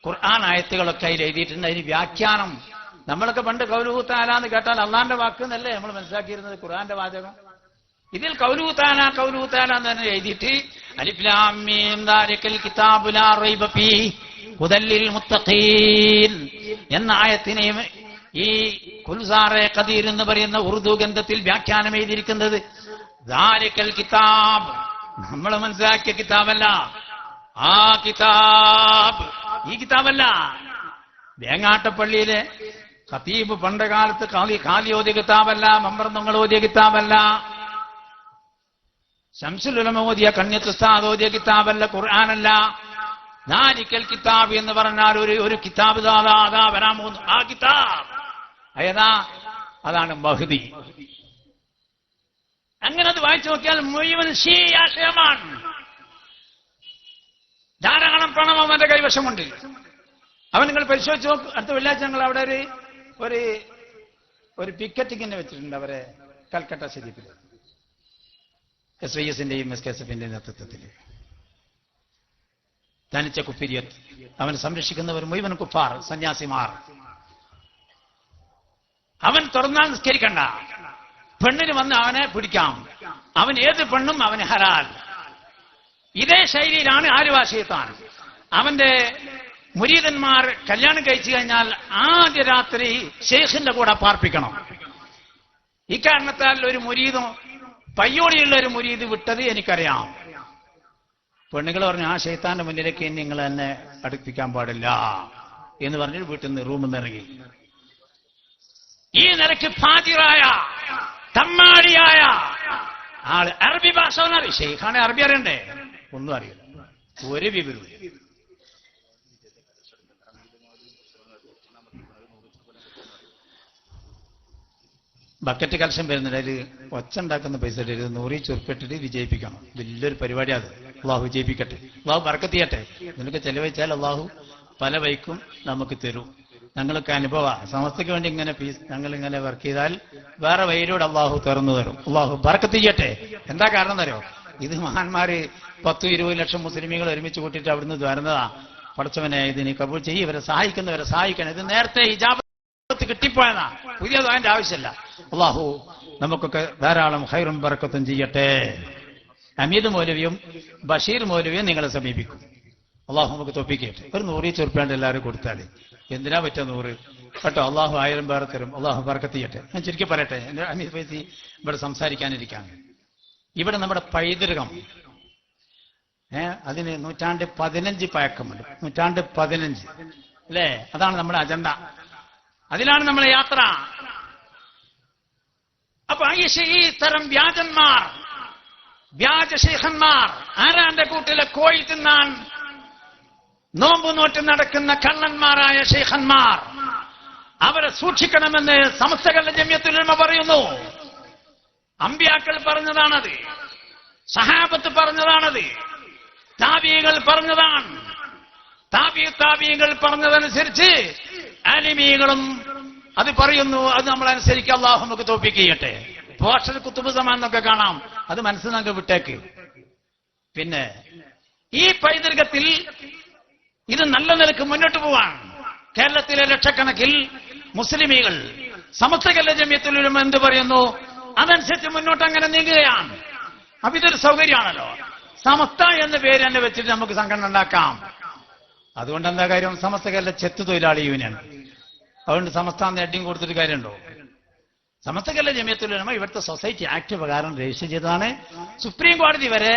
ഖുർആൻ ആയത്തുകളൊക്കെ അതിൽ എഴുതിയിട്ടുണ്ട്. അതിന് വ്യാഖ്യാനം നമ്മളൊക്കെ പണ്ട് ഖൗലുഹു തആല എന്ന് കേട്ടാൽ അള്ളാന്റെ വാക്ക് എന്നല്ലേ നമ്മൾ മനസ്സിലാക്കിയിരുന്നത്, ഖുർആന്റെ വാചകം. ഇതിൽ ഖൗലുഹു തആല എന്ന് തന്നെ എഴുതിയിട്ട് അലിഫ് ലാം മീം ദാലികൽ കിതാബു ലാ റൈബ ഫീഹി ഹുദൽ ലിൽ മുത്തഖീൻ എന്ന ആയത്തിനെയും ഈ കുൽസാറെ ഖദീർ എന്ന് പറയുന്ന ഉറുദു ഗ്രന്ഥത്തിൽ വ്യാഖ്യാനം എഴുതിയിരിക്കുന്നത് ദാലികൽ കിതാബ്, നമ്മൾ മനസ്സിലാക്കിയ കിതാബല്ല. ആ കിതാബ് ഈ കിതാബല്ല. വേങ്ങാട്ടപ്പള്ളിയിലെ ഖതീബ് പണ്ട് കാലത്ത് കാലി ഓതിയ കിതാബല്ല, മമ്പർന്നങ്ങൾ ഓതിയ കിതാബല്ല, ശംസുൽ ഉലമ ഓതിയ കണ്യത്ത് ഉസ്താദ് ഓതിയ കിതാബല്ല, ഖുർആനല്ല. ദാലികൽ കിതാബ് എന്ന് പറഞ്ഞാൽ ഒരു കിതാബ് അതാ വരാൻ പോകുന്നു. ആ കിതാബ് ഏതാ? അതാണ് മഹ്ദി. അങ്ങനെ അത് വായിച്ചു നോക്കിയാൽ മുഴുവൻ ഷീ ആശയമാണ്. ധാരാളം പണം അവന്റെ കൈവശമുണ്ട്. അവൻ നിങ്ങൾ പരിശോധിച്ചു നോക്കും. അടുത്ത വെള്ളിയാഴ്ച ഞങ്ങൾ അവിടെ ഒരു പിക്കറ്റിങ്ങിനെ വെച്ചിട്ടുണ്ട് അവരെ കൽക്കട്ട ശരീഫിൽ, SYSന്റെയും SKSFന്റെയും നേതൃത്വത്തിൽ. തനിച്ച കുപ്പിരിയത്ത് അവൻ സംരക്ഷിക്കുന്നവർ മുഴുവൻ കുഫാർ, സന്യാസിമാർ. അവൻ തുറന്നാൽ നിസ്കരിക്കണ്ട, പെണ്ണിന് വന്ന് അവനെ പിടിക്കാം, അവൻ ഏത് പെണ്ണും അവന് ഹലാൽ. ഇതേ ശൈലിയിലാണ് ആലുവ ശൈത്താൻ. അവന്റെ മുരീദന്മാർ കല്യാണം കഴിച്ചു കഴിഞ്ഞാൽ ആദ്യ രാത്രി ശൈഖിന്റെ കൂടെ പാർപ്പിക്കണം. ഇക്കാരണത്താൽ ഒരു മുരീദും പയ്യോടിയുള്ള ഒരു മുരീദ് വിട്ടത് എനിക്കറിയാം. പെണ്ണുങ്ങൾ പറഞ്ഞു, ആ ശൈത്താന്റെ മുന്നിലേക്ക് നിങ്ങൾ എന്നെ അടുപ്പിക്കാൻ പാടില്ല എന്ന് പറഞ്ഞിട്ട് വീട്ടിൽ നിന്ന് റൂമിൽ നിന്ന് ഇറങ്ങി. ഈ നിലയ്ക്ക് ഫാജിറായ തമ്മാടിയായ ആള് അറബി ഭാഷ അറിയാം. ഷെയ്ഖാനെ അറബി അറിയണ്ടേ? ഒന്നും അറിയില്ല, ഒരു വിവരവും. ബക്കറ്റ് കലശം വരുന്നുണ്ട്, അതിൽ ഒച്ച ഉണ്ടാക്കുന്ന പൈസ 100 ചുരുപ്പിട്ടിട്ട് വിജയിപ്പിക്കണം. വലിയൊരു പരിപാടിയാണ്. അള്ളാഹു വിജയിപ്പിക്കട്ടെ, അള്ളാഹു ബർക്കത്ത് ചെയ്യട്ടെ. നിനക്ക് ചെലവഴിച്ചാൽ അള്ളാഹു പല വൈക്കും നമുക്ക് തരും. ഞങ്ങൾക്ക് അനുഭവ സമസ്തയ്ക്ക് വേണ്ടി ഇങ്ങനെ ഞങ്ങൾ ഇങ്ങനെ വർക്ക് ചെയ്താൽ വേറെ വഴിയിലൂടെ അള്ളാഹു തുറന്നു തരും. അള്ളാഹു ബർക്കത്ത് ചെയ്യട്ടെ. എന്താ കാരണം തരോ? ഇത് മഹാന്മാര് 10-20 ലക്ഷം മുസ്ലിമീങ്ങൾ ഒരുമിച്ച് കൂട്ടിയിട്ട് അവിടുന്ന് വരുന്നതാ. പഠിച്ചവനെ ഇതിന് കബൂൾ ചെയ്യും, ഇവരെ സഹായിക്കുന്നവരെ സഹായിക്കണം. ഇത് നേരത്തെ ഹിജാബ് കിട്ടിപ്പോയതാ, പുതിയത് അതിന്റെ ആവശ്യമില്ല. അള്ളാഹു നമുക്കൊക്കെ ധാരാളം ഖൈറും ബറക്കത്തും ചെയ്യട്ടെ. ഹമീദ് മൗലവിയും ബഷീർ മൗലവിയും നിങ്ങളെ സമീപിക്കും. അള്ളാഹു നമുക്ക് തോപ്പിക്കട്ടെ. ഒരു 100 ചെറുപ്പാണ്ട് എല്ലാവരും കൊടുത്താലേ എന്തിനാ പറ്റുക 100 കേട്ടോ. അള്ളാഹു 1000 പേരെ തരും. അള്ളാഹു ബറക്കത്ത് ചെയ്യട്ടെ. ഞാൻ ചുരുക്കി പറയട്ടെ, എന്റെ ഹമീദ് ഫൈസി ഇവിടെ സംസാരിക്കാനിരിക്കാണ്. ഇവിടെ നമ്മുടെ പൈതൃകം അതിന് 115 പഴക്കമുണ്ട്. 115 അല്ലേ? അതാണ് നമ്മുടെ അജണ്ട, അതിലാണ് നമ്മളെ യാത്ര. അപ്പൊ ഈ തരം വ്യാജന്മാർ, വ്യാജ ശൈഖന്മാർ, ആരാന്റെ കൂട്ടിലെ കോഴി തിന്നാൻ നോമ്പ് നോറ്റ് നടക്കുന്ന കള്ളന്മാരായ ശൈഖന്മാർ, അവരെ സൂക്ഷിക്കണമെന്ന് സമസ്ത കേരള ജമിയത്തുൽ ഉലമ പറയുന്നു. അമ്പിയാക്കൾ പറഞ്ഞതാണത്, സഹാബത്ത് പറഞ്ഞതാണത്, താബിഈകൾ പറഞ്ഞതാണ്. താബിഈകൾ പറഞ്ഞതനുസരിച്ച് ആലിമീകളും അത് പറയുന്നു. അത് നമ്മൾ അനുസരിക്കുക. അല്ലാഹു നമുക്ക് തൗഫീഖ് ചെയ്യട്ടെ. പോഷൽ കുത്തുബ് സമാൻ എന്നൊക്കെ കാണാം, അത് മനസ്സിലാക്കി വിട്ടേക്ക്. പിന്നെ ഈ പൈതൃകത്തിൽ ഇത് നല്ല നിലക്ക് മുന്നോട്ട് പോവാൻ കേരളത്തിലെ ലക്ഷക്കണക്കിൽ മുസ്ലിമീകൾ സമസ്ത കേരള ജമിയത്തുൽ ഉലമ എന്ത് പറയുന്നു അതനുസരിച്ച് മുന്നോട്ട് അങ്ങനെ നീങ്ങുകയാണ്. അപ്പൊ ഇതൊരു സൗകര്യമാണല്ലോ. സമസ്ത എന്ന പേര് തന്നെ വെച്ചിട്ട് നമുക്ക് സംഘടന ഉണ്ടാക്കാം. അതുകൊണ്ട് എന്താ കാര്യം? സമസ്ത കേരള ചെത്തു തൊഴിലാളി യൂണിയൻ. അതുകൊണ്ട് സമസ്ത ഹെഡിങ് കൊടുത്തിട്ട് കാര്യമുണ്ടോ? സമസ്ത കേരള ജമിയത്തുൽ ഉലമ ഇവിടുത്തെ സൊസൈറ്റി ആക്ട് പ്രകാരം രജിസ്റ്റർ ചെയ്തതാണ്. സുപ്രീം കോടതി വരെ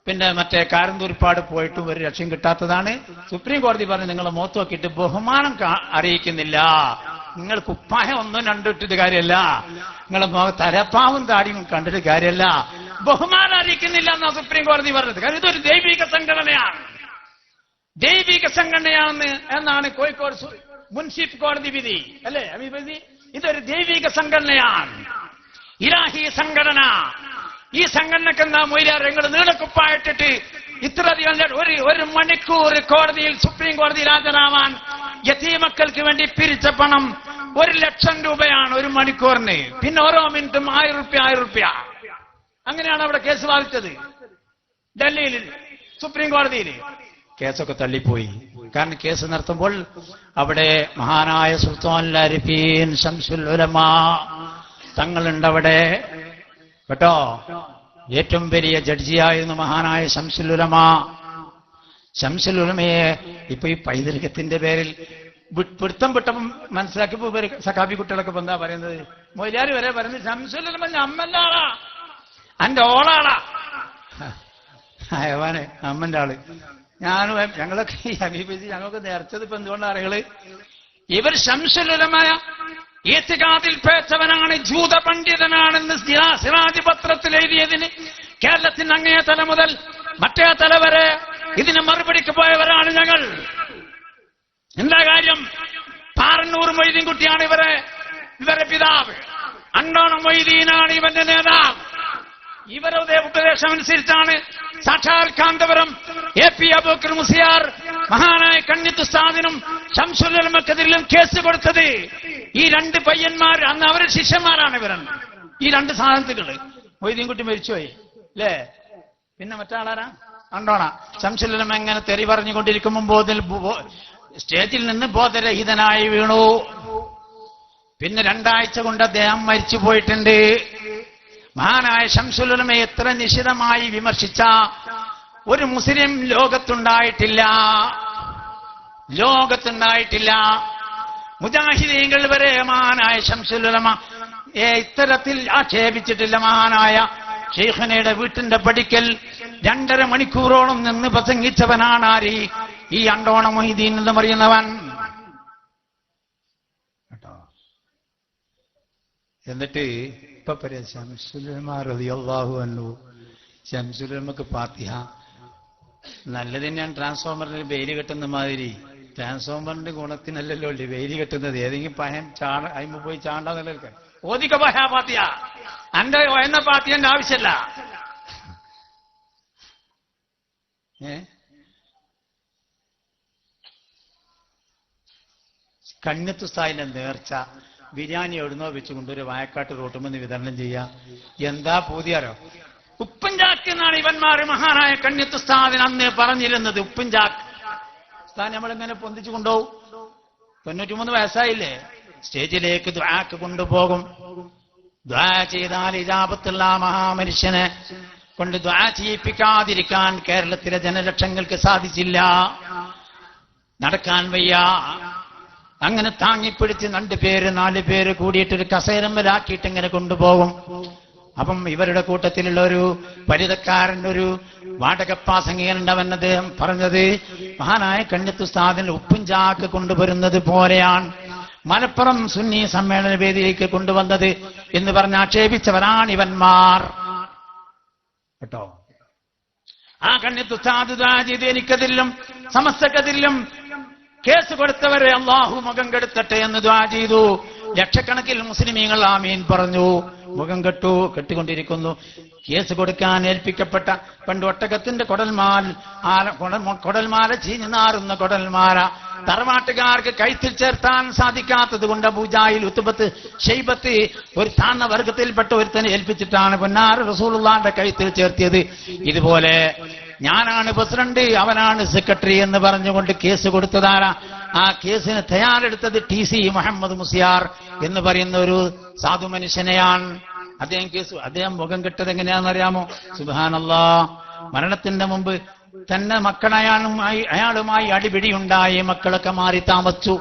പിന്നെ മറ്റേ കാരന്തൂരിപ്പാട് പോയിട്ടും ഒരു രക്ഷയും കിട്ടാത്തതാണ്. സുപ്രീം കോടതി പറഞ്ഞ് നിങ്ങളെ മുഖത്ത് നോക്കിയിട്ട് ബഹുമാനം അറിയിക്കുന്നില്ല, നിങ്ങൾ കുപ്പായം ഒന്നും കണ്ടിട്ട് കാര്യമല്ല, നിങ്ങളെ തലപ്പാവും താടിയും കണ്ടിട്ട് കാര്യമല്ല, ബഹുമാനം അറിയിക്കുന്നില്ല എന്നാണ് സുപ്രീം കോടതി പറഞ്ഞത്. കാരണം ഇതൊരു ദൈവിക സംഘടനയാണ്, ദൈവിക സംഘടനയാണെന്ന് എന്നാണ് കോഴിക്കോട് മുൻസിഫ് കോടതി വിധി അല്ലേ അഭിപ്രായ. ഇതൊരു ദൈവിക സംഘടനയാണ്, ഇലാഹി സംഘടന. ഈ സംഘടനക്ക് എന്താ മൊയ്ലാർ നിങ്ങൾ നീളക്കുപ്പായിട്ടിട്ട് ഇത്രയധികം ഒരു മണിക്കൂർ കോടതിയിൽ സുപ്രീം കോടതിയിൽ ഹാജരാവാൻ യതീമക്കൾക്ക് വേണ്ടി പിരിച്ച പണം 1,00,000 രൂപയാണ് ഒരു മണിക്കൂറിന്. പിന്നെ ഓരോ മിനിറ്റും 1000 രൂപ. അങ്ങനെയാണ് അവിടെ കേസ് വാദിച്ചത് ഡൽഹിയിൽ സുപ്രീം കോടതിയിൽ. കേസൊക്കെ തള്ളിപ്പോയി. കാരണം കേസ് നടത്തുമ്പോൾ അവിടെ മഹാനായ സുൽത്താനുൽ ആരിഫീൻ ശംസുൽ ഉലമ തങ്ങളുണ്ടവിടെ കേട്ടോ. ഏറ്റവും വലിയ ജഡ്ജിയായിരുന്നു മഹാനായ ശംസുൽ ഉലമ. ശംസുൽ ഉലമയെ ഇപ്പൊ ഈ പൈതൃകത്തിന്റെ പേരിൽ പിടുത്തം വിട്ടപ്പം മനസ്സിലാക്കിയപ്പോ സഖാബി കുട്ടികളൊക്കെ എന്താ പറയുന്നത്? മൊയ്ലാര് വരെ പറയുന്നത് ശംസുൽ ഉലമ അമ്മന്റെ ആളാ, എന്റെ ഓളാളാ, അയവാനെ അമ്മന്റെ ആള്. ഞാനും ഞങ്ങളൊക്കെ ഈ ഹബീബി ഞങ്ങൾക്ക് നേർച്ചത് ഇപ്പൊ എന്തുകൊണ്ടാണ് അറികള്? ഇവർ ശംസുൽ ഉലമ ഈത്തിഖാദിൽ പേച്ചവനാണ്, ജൂത പണ്ഡിതനാണെന്ന് സിറാജ് പത്രത്തിൽ എഴുതിയതിന് കേരളത്തിന് അങ്ങേ തല മുതൽ മറ്റേ തല വരെ ഇതിന് മറുപടിക്ക് പോയവരാണ് ഞങ്ങൾ. എന്താ കാര്യം? പാറന്നൂർ മൊയ്തീൻകുട്ടിയാണ് ഇവരെ പിതാവ്, അണ്ടോണം മൊയ്തീനാണ് ഇവന്റെ നേതാവ്. ഇവരുടെ ഉപദേശമനുസരിച്ചാണ് സാക്ഷാൽ കാന്തപുരം AP അബൂബക്കർ മുസ്ലിയാർ മഹാനായ കണ്ണിത്ത് ഉസ്താദിനും ശംസുൽ ഉലമക്കെതിരിലും കേസ് കൊടുത്തത്. ഈ 2 പയ്യന്മാർ അന്ന് അവരുടെ ശിഷ്യന്മാരാണ് ഇവരാണ്. ഈ 2 സാധനത്തുകള്. മൊയ്തീൻകുട്ടി മരിച്ചുപോയി അല്ലേ? പിന്നെ മറ്റാളാരാ? അണ്ടോണ. ശംസുൽ ഉലമ എങ്ങനെ തെറി പറഞ്ഞുകൊണ്ടിരിക്കുമ്പോൾ സ്റ്റേജിൽ നിന്ന് ബോധരഹിതനായി വീണു. പിന്നെ 2 ആഴ്ച കൊണ്ട് അദ്ദേഹം മരിച്ചു പോയിട്ടുണ്ട്. മഹാനായ ശംസുൽ ഉലമയെ എത്ര നിശിതമായി വിമർശിച്ച ഒരു മുസ്ലിം ലോകത്തുണ്ടായിട്ടില്ല. മുജാഹിദീങ്ങൾ വരെ മഹാനായ ശംസുൽ ഉലമ ഇത്തരത്തിൽ ആക്ഷേപിച്ചിട്ടില്ല. മഹാനായ ശൈഖുനയുടെ വീട്ടിന്റെ പടിക്കൽ 2.5 മണിക്കൂറോളം നിന്ന് പ്രസംഗിച്ചവനാണ് ആര്? ഈ അണ്ടോണ മൊയ്തീൻ എന്ന് പറയുന്നവൻ. എന്നിട്ട് ഇപ്പൊ ശംസുൽ ഉലമ റളിയല്ലാഹു അൻഹു, ശംസുൽ ഉലമക്ക് ഫാത്തിഹ നല്ലത് തന്നെയാണ്. ട്രാൻസ്ഫോമറിന് വെയില് കെട്ടുന്ന മാതിരി ട്രാൻസ്ഫോമറിന്റെ ഗുണത്തിനല്ലല്ലോ വെയില് കെട്ടുന്നത്. ഏതെങ്കിലും പഹൻ അയിമ പോയി ചാണ്ടാന്നല്ല ഓദിക്ക പഹാ ഫാത്തിഹ. എന്റെ എന്ന ഫാത്തിഹന്റെ ആവശ്യമല്ല. കണ്ണിത്തുസ്താദിന്റെ നേർച്ച ബിരിയാണി എവിടുന്നോ വെച്ചുകൊണ്ട് ഒരു വായക്കാട്ട് റോട്ടുമെന്ന് വിതരണം ചെയ്യാം. എന്താ പൂതിയാരോ? ഉപ്പുംചാക്ക് എന്നാണ് ഇവന്മാർ മഹാനായ കണ്ണിത്തുസ്താദിന് അന്ന് പറഞ്ഞിരുന്നത്. ഉപ്പുംചാക്ക് ഉസ്താദ് നമ്മളിങ്ങനെ പൊന്തിച്ചു കൊണ്ടുപോകും. 93 വയസ്സായില്ലേ, സ്റ്റേജിലേക്ക് ദുആക്ക് കൊണ്ടുപോകും. ദുആ ചെയ്താൽ ഇജാബത്തുള്ള മഹാമനുഷ്യനെ കൊണ്ട് ദുആ ചെയ്യിപ്പിക്കാതിരിക്കാൻ കേരളത്തിലെ ജനലക്ഷങ്ങൾക്ക് സാധിച്ചില്ല. നടക്കാൻ വയ്യ. അങ്ങനെ താങ്ങിപ്പിടിച്ച് 2 പേര് 4 പേര് കൂടിയിട്ടൊരു കസേരമ്മലാക്കിയിട്ട് ഇങ്ങനെ കൊണ്ടുപോകും. അപ്പം ഇവരുടെ കൂട്ടത്തിലുള്ള ഒരു പരിതക്കാരൻ, ഒരു വാടകപ്പാസംഗീകനുണ്ടവൻ, അദ്ദേഹം പറഞ്ഞത് മഹാനായ കണ്ണിയത്ത് ഉസ്താദിന് ഉപ്പും ചാക്ക് കൊണ്ടുവരുന്നത് പോലെയാണ് മലപ്പുറം സുന്നി സമ്മേളന വേദിയിലേക്ക് കൊണ്ടുവന്നത് എന്ന് പറഞ്ഞ് ആക്ഷേപിച്ചവരാണ് ഇവന്മാർ കേട്ടോ. ആ കണ്ണിയത്ത് ഉസ്താദ് ദുആ ചെയ്ത് എനിക്കതിലും സമസ്തക്കതിലും കേസ് കൊടുത്തവരെ അള്ളാഹു മുഖം കെടുത്തട്ടെ എന്ന് ദുആ ചെയ്തു. ലക്ഷക്കണക്കിൽ മുസ്ലിമീങ്ങൾ ആമീൻ പറഞ്ഞു. മുഖം കെട്ടിക്കൊണ്ടിരിക്കുന്നു. കേസ് കൊടുക്കാൻ ഏൽപ്പിക്കപ്പെട്ട പണ്ട് ഒട്ടകത്തിന്റെ കൊടൽമാല ചീഞ്ഞു നാറുന്ന കൊടൽമാല തറവാട്ടുകാർക്ക് കൈത്തിൽ ചേർത്താൻ സാധിക്കാത്തത് കൊണ്ട് അബൂജാഹിൽ, ഉത്ബത്ത്, ഷൈബത്ത് ഒരു താഴ്ന്ന വർഗത്തിൽപ്പെട്ട ഒരുത്തനെ ഏൽപ്പിച്ചിട്ടാണ് പൊന്നാറ് റസൂലുള്ളാഹിന്റെ കൈത്തിൽ ചേർത്തിയത്. ഇതുപോലെ ഞാനാണ് പ്രസിഡന്റ്, അവനാണ് സെക്രട്ടറി എന്ന് പറഞ്ഞുകൊണ്ട് കേസ് കൊടുത്തതാരാ? ആ കേസിന് തയ്യാറെടുത്തത് TC മുഹമ്മദ് മുസ്ലിയാർ എന്ന് പറയുന്ന ഒരു സാധു മനുഷ്യനെയാണ്. അദ്ദേഹം മുഖം കെട്ടത് എങ്ങനെയാണെന്നറിയാമോ? സുബ്ഹാനല്ലാഹ്, മരണത്തിന്റെ മുമ്പ് തന്നെ അയാളുമായി അടിപിടിയുണ്ടായി. മക്കളൊക്കെ മാറി താമസിച്ചു.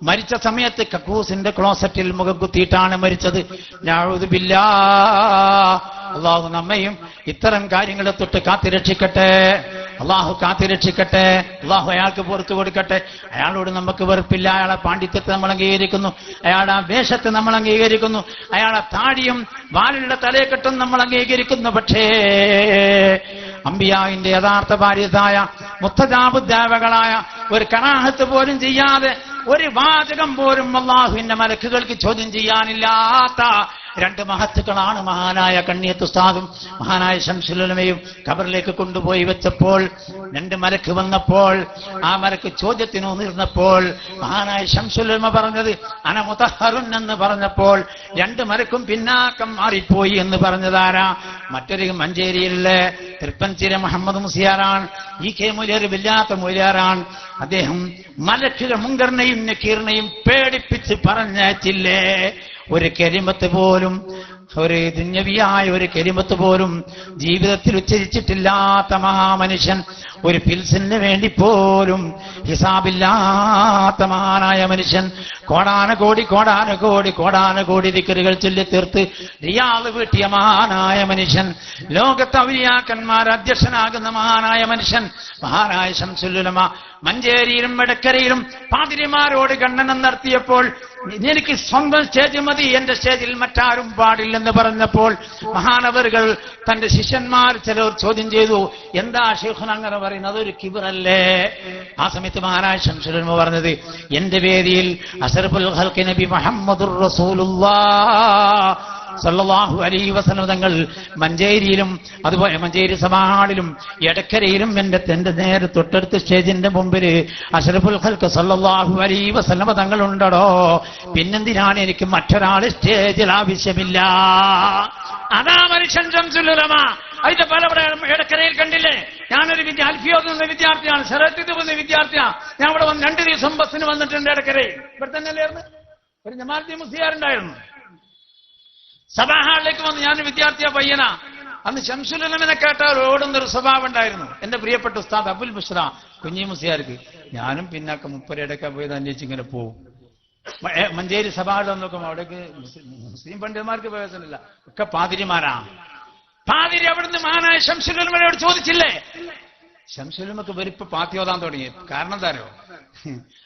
മരിച്ച സമയത്ത് കക്കൂസിന്റെ ക്ലോസറ്റിൽ മുഖം കുത്തിയിട്ടാണ് മരിച്ചത്. നഊദു ബില്ലാഹ്. അള്ളാഹു നമ്മയും ഇത്തരം കാര്യങ്ങളെ തൊട്ട് കാത്തിരക്ഷിക്കട്ടെ. അള്ളാഹു കാത്തിരക്ഷിക്കട്ടെ. അള്ളാഹു അയാൾക്ക് പുറത്തു കൊടുക്കട്ടെ. അയാളോട് നമുക്ക് വെറുപ്പില്ല. അയാളെ പാണ്ഡിത്യത്തെ നമ്മൾ അംഗീകരിക്കുന്നു. അയാളുടെ വേഷത്തെ നമ്മൾ അംഗീകരിക്കുന്നു. അയാളെ താടിയും വാലുള്ള തലയെക്കെട്ടും നമ്മൾ അംഗീകരിക്കുന്നു. പക്ഷേ അംബിയാവിന്റെ യഥാർത്ഥ ഭാര്യതായ മുത്തജാബുദ്ദാവകളായ ഒരു കറാഹത്ത് പോലും ചെയ്യാതെ ഒരു വാചകം പോലും അല്ലാഹുവിന്റെ മലക്കുകൾക്ക് ചോദ്യം ചെയ്യാനില്ലാത്ത 2 മഹത്തുക്കളാണ് മഹാനായ കണ്ണിയത്ത് ഉസ്താദും മഹാനായ ശംസുൽ ഉലമയും. ഖബറിലേക്ക് കൊണ്ടുപോയി വെച്ചപ്പോൾ 2 മലക്ക് വന്നപ്പോൾ ആ മലക്ക് ചോദ്യത്തിന് ഉയർന്നപ്പോൾ മഹാനായ ശംസുൽ ഉലമ പറഞ്ഞത് അന മുതഹറുൻ എന്ന് പറഞ്ഞപ്പോൾ 2 മലക്കും പിന്നാക്കം മാറിപ്പോയി എന്ന് പറഞ്ഞതാരാ? മറ്റൊരു മഞ്ചേരിയിലെ തൃപ്പൻചിര മുഹമ്മദ് മുസ്ലിയാറാണ്. EK മൂല്യർ വല്ലാത്ത മൂല്യാറാണ്. അദ്ദേഹം മലക്കുകൾ മുങ്കറിനെയും നക്കീറിനെയും പേടിപ്പിച്ച് പറഞ്ഞില്ലേ? ഒരു കലിമത്ത് പോലും, ഒരു ദുന്യവിയായ ഒരു കലിമത്ത് പോലും ജീവിതത്തിൽ ഉച്ചരിച്ചിട്ടില്ലാത്ത മഹാമനുഷ്യൻ, ഒരു പിൽസിന് വേണ്ടി പോലും ഹിസാബില്ലാത്ത മഹാനായ മനുഷ്യൻ, കോടാനുകോടി ദിക്റുകൾ ചൊല്ലി തീർത്ത് റിയാദ് വീട്ടിയ മഹാനായ മനുഷ്യൻ, ലോകത്ത് ഔലിയാക്കന്മാർ അധ്യക്ഷനാകുന്ന മഹാനായ മനുഷ്യൻ, മഹാനായ ശംസുൽ ഉലമ മഞ്ചേരിയിലും എടക്കരയിലും പാതിരിമാരോട് ഖണ്ഡനം നടത്തിയപ്പോൾ എനിക്ക് സ്വന്തം സ്റ്റേജ് മതി, എന്റെ സ്റ്റേജിൽ മറ്റാരും പാടില്ലെന്ന് പറഞ്ഞപ്പോൾ മഹാനവറുകൾ തന്റെ ശിഷ്യന്മാർ ചിലർ ചോദ്യം ചെയ്തു, എന്താ ശൈഖുന അങ്ങനെ പറയുന്നത്, അതൊരു കിബറല്ലേ? ആ സമയത്ത് മഹാനായ ശംസുൽ ഉലമ പറഞ്ഞത്, എന്റെ വേദിയിൽ അസ്റഫുൽ ഖൽഖ് നബി മുഹമ്മദുർ റസൂലുള്ളാഹ് സല്ലല്ലാഹു അലൈഹി വസല്ലം തങ്ങൾ മഞ്ചേരിയിലും അതുപോലെ മഞ്ചേരി സമാഹാളിലും എടക്കരയിലും എന്റെ നേരെ തൊട്ടടുത്ത സ്റ്റേജിന്റെ മുമ്പിൽ അഷ്റഫുൽ ഖൽഖ് സല്ലല്ലാഹു അലൈഹി വസല്ലം തങ്ങൾ ഉണ്ടോ? പിന്നെന്തിനാണ് എനിക്ക് മറ്റൊരാൾ സ്റ്റേജിൽ ആവശ്യമില്ല? അതാ മനുഷ്യൻ ശംസുൽ ഉലമ. അതിന്റെ പല എടക്കരയിൽ കണ്ടില്ലേ? ഞാനൊരു അൽഫിയോന്ന് വിദ്യാർത്ഥിയാണ്, ശരത്ത് പോകുന്ന വിദ്യാർത്ഥിയാണ്. ഞാൻ ഇവിടെ 2 ദിവസം ബസ്സിന് വന്നിട്ടുണ്ട് എടക്കരയിൽ. ഇവിടെ തന്നെയല്ലായിരുന്നു, ഒരു ജമാഅത്തി മുസ്ലിയാറുണ്ടായിരുന്നു. സഭാഹാളിലേക്ക് വന്ന് ഞാൻ വിദ്യാർത്ഥിയാ പയ്യനാ. അന്ന് ശംസുൽ ഉലമനെ കേട്ടാൽ ഓടുന്നൊരു സ്വഭാവം ഉണ്ടായിരുന്നു. എന്റെ പ്രിയപ്പെട്ട ഉസ്താദ് അബുൽ ബുഷ്റ കുഞ്ഞി മുസ്ലിയാർക്ക്. ഞാനും പിന്നാക്ക 30 ഇടയ്ക്ക പോയത് അന്വേഷിച്ച് ഇങ്ങനെ പോകും. മഞ്ചേരി സഭാഹാളിൽ നോക്കുമ്പോൾ അവിടേക്ക് മുസ്ലിം പണ്ഡിതന്മാർക്ക് പ്രവേശനമില്ല, ഒക്കെ പാതിരിമാരാണ്. പാതിരി അവിടുന്ന് മഹാനായ ശംസുൽ ഉലമയോട് ചോദിച്ചില്ലേ? ശംസുൽ ഉലമക്ക് വെറുപ്പ് പാത്തിയോതാൻ തുടങ്ങി. കാരണം എന്താരോ,